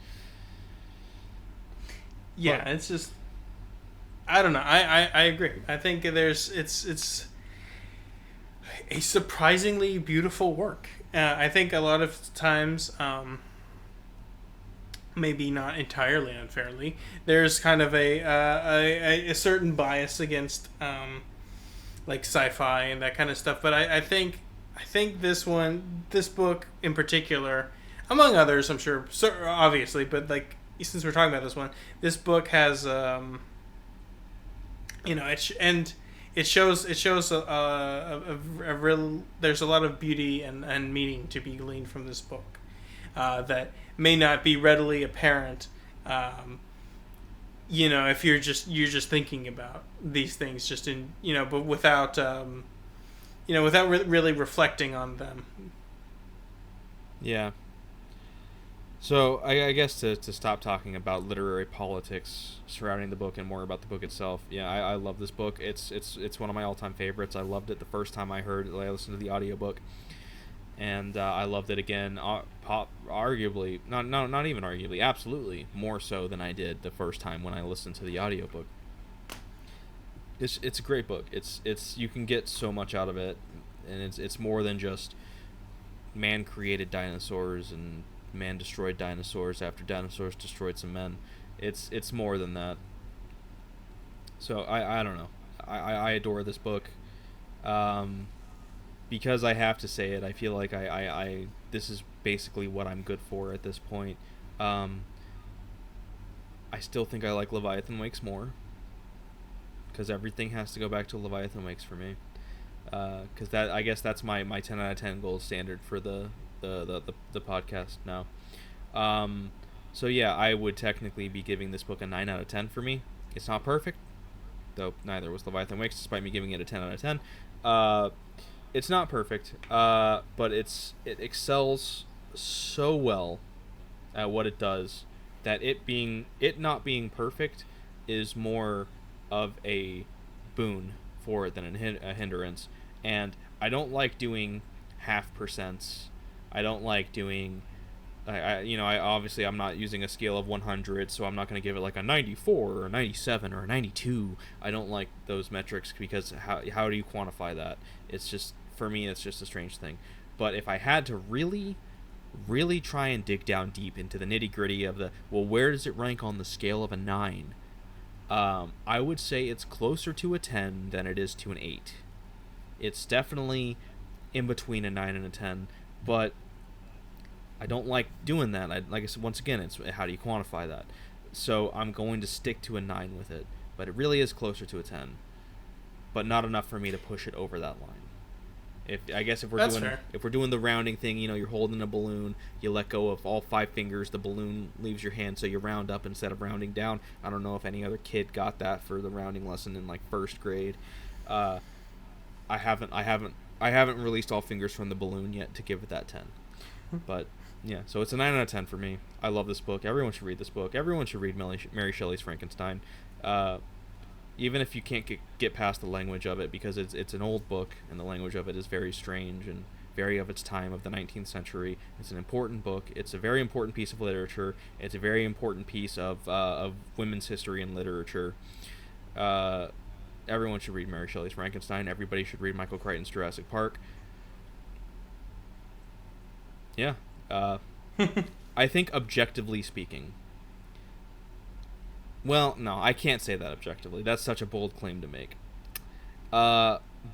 Yeah, but it's just, I don't know. I agree. I think it's a surprisingly beautiful work. I think a lot of times, maybe not entirely unfairly, there's kind of a certain bias against like sci-fi and that kind of stuff. But I think this book in particular, among others, I'm sure, obviously, but like since we're talking about this book has it shows a real, there's a lot of beauty and meaning to be gleaned from this book that may not be readily apparent, if you're just thinking about these things just in, but without really reflecting on them. Yeah. So I guess to stop talking about literary politics surrounding the book and more about the book itself, yeah, I love this book. It's one of my all-time favorites. I loved it the first time I listened to the audiobook. And I loved it again, arguably, not even arguably, absolutely more so than I did the first time when I listened to the audiobook. It's a great book. It's you can get so much out of it, and it's more than just man created dinosaurs and man destroyed dinosaurs after dinosaurs destroyed some men. It's more than that. So I don't know. I adore this book. Because I have to say it, I feel like I this is basically what I'm good for at this point. I still think I like Leviathan Wakes more, because everything has to go back to Leviathan Wakes for me. Because I guess that's my 10 out of 10 gold standard for the podcast now. So yeah, I would technically be giving this book a 9 out of 10 for me. It's not perfect, though neither was Leviathan Wakes, despite me giving it a 10 out of 10. It's not perfect, but it excels so well at what it does that it not being perfect is more of a boon for it than a hindrance. And I don't like doing half percents. I don't like doing, obviously I'm not using a scale of 100, so I'm not going to give it like a 94 or a 97 or a 92. I don't like those metrics because how do you quantify that? It's just, for me, it's just a strange thing. But if I had to really, really try and dig down deep into the nitty-gritty of where does it rank on the scale of a 9? I would say it's closer to a 10 than it is to an 8. It's definitely in between a 9 and a 10, but I don't like doing that. Like I said, once again, it's how do you quantify that? So I'm going to stick to a 9 with it, but it really is closer to a 10, but not enough for me to push it over that line. If we're doing the rounding thing, you're holding a balloon, you let go of all 5 fingers, the balloon leaves your hand, so you round up instead of rounding down. I don't know if any other kid got that for the rounding lesson in like first grade. I haven't released all fingers from the balloon yet to give it that 10. But yeah, so it's a 9 out of 10 for me. I love this book. Everyone should read this book. Everyone should read Mary Shelley's Frankenstein. Even if you can't get past the language of it, because it's an old book and the language of it is very strange and very of its time, of the 19th century. It's an important book. It's a very important piece of literature. It's a very important piece of women's history and literature. Everyone should read Mary Shelley's Frankenstein. Everybody should read Michael Crichton's Jurassic Park. Yeah. I think objectively speaking... Well, no, I can't say that objectively. That's such a bold claim to make.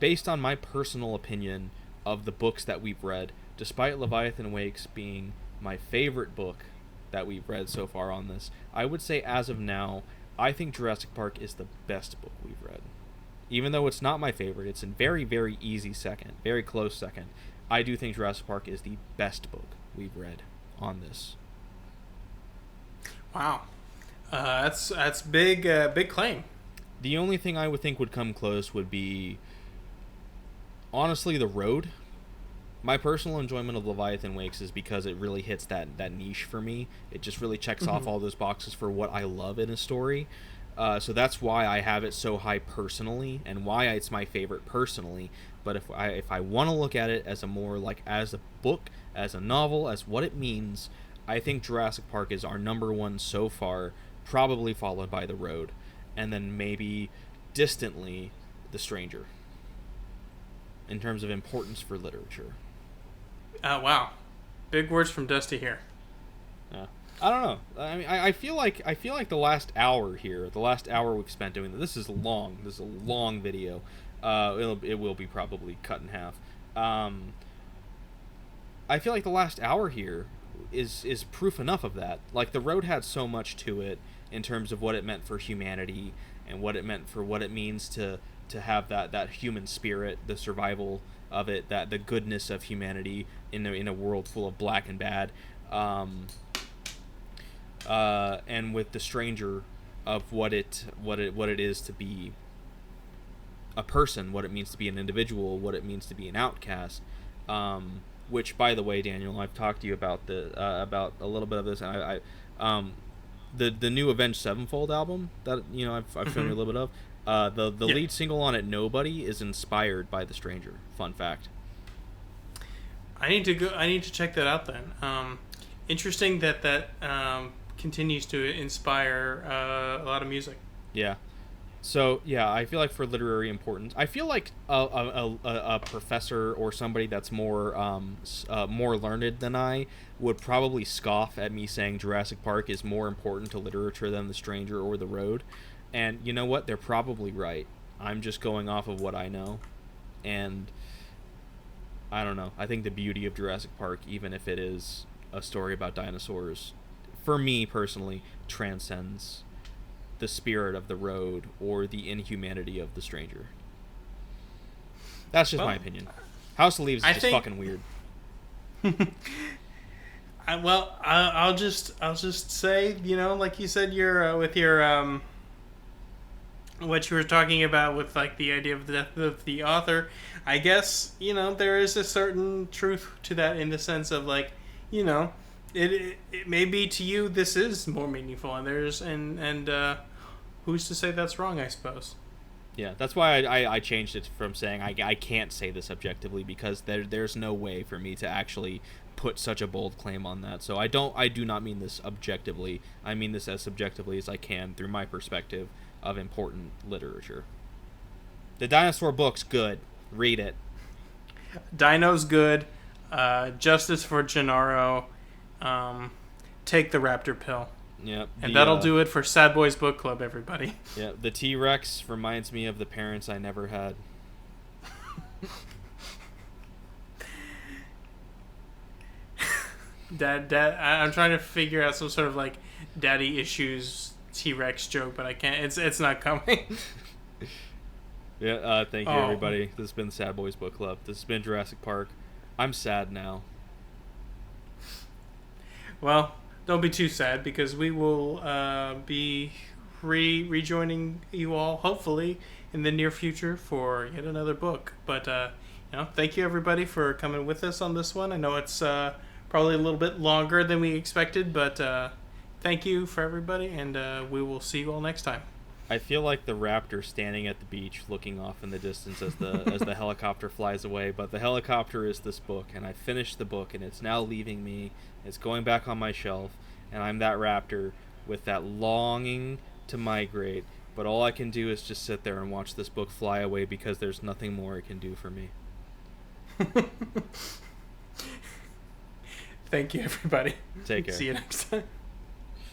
Based on my personal opinion of the books that we've read, despite Leviathan Wakes being my favorite book that we've read so far on this, I would say as of now, I think Jurassic Park is the best book we've read. Even though it's not my favorite, it's in very, very easy second, very close second. I do think Jurassic Park is the best book we've read on this. Wow. That's big claim. The only thing I would think would come close would be, honestly, The Road. My personal enjoyment of Leviathan Wakes is because it really hits that niche for me. It just really checks off all those boxes for what I love in a story. So that's why I have it so high personally, and why it's my favorite personally. But if I want to look at it as a more like as a book, as a novel, as what it means, I think Jurassic Park is our number one so far, probably followed by The Road, and then maybe distantly The Stranger. In terms of importance for literature. Wow, big words from Dusty here. Yeah. I don't know. I mean, I feel like the last hour here, the last hour we've spent doing this is long. This is a long video. It will be probably cut in half. I feel like the last hour here is proof enough of that. Like, The Road had so much to it in terms of what it meant for humanity and what it meant for what it means to have that human spirit, the survival of it, that the goodness of humanity in a world full of black and bad. And with The Stranger, of what it is to be a person, what it means to be an individual, what it means to be an outcast. Which, by the way, Daniel, I've talked to you about about a little bit of this, and the new Avenged Sevenfold album that I've shown you a little bit of. The lead single on it, Nobody, is inspired by The Stranger. Fun fact. I need to check that out then. Interesting that continues to inspire a lot of music. Yeah. So yeah, I feel like for literary importance, I feel like a professor or somebody that's more learned than I would probably scoff at me saying Jurassic Park is more important to literature than The Stranger or The Road. And you know what? They're probably right. I'm just going off of what I know. And I don't know. I think the beauty of Jurassic Park, even if it is a story about dinosaurs, for me personally, transcends the spirit of The Road or the inhumanity of The Stranger. That's just my opinion. House of Leaves is just fucking weird. I'll just say, like you said, you're with your what you were talking about with like the idea of the death of the author. I guess there is a certain truth to that in the sense of like it may be to you this is more meaningful, and who's to say that's wrong, I suppose. Yeah, that's why I changed it from saying I can't say this objectively, because there's no way for me to actually put such a bold claim on that. So I do not mean this objectively. I mean this as subjectively as I can through my perspective of important literature. The dinosaur book's good. Read it. Dino's good. Justice for Gennaro. Take the raptor pill. Yep. And that'll do it for Sad Boys Book Club, everybody. Yeah, the T-Rex reminds me of the parents I never had. Dad, I'm trying to figure out some sort of like daddy issues T-Rex joke, but I can't. It's not coming. Yeah, thank you, everybody. This has been the Sad Boys Book Club. This has been Jurassic Park. I'm sad now. Well, don't be too sad, because we will be rejoining you all, hopefully, in the near future for yet another book. But, thank you, everybody, for coming with us on this one. I know it's probably a little bit longer than we expected, but thank you for everybody, and we will see you all next time. I feel like the raptor standing at the beach looking off in the distance as the helicopter flies away, but the helicopter is this book, and I finished the book, and it's now leaving me. It's going back on my shelf, and I'm that raptor with that longing to migrate, but all I can do is just sit there and watch this book fly away, because there's nothing more it can do for me. Thank you, everybody. Take care. See you next time.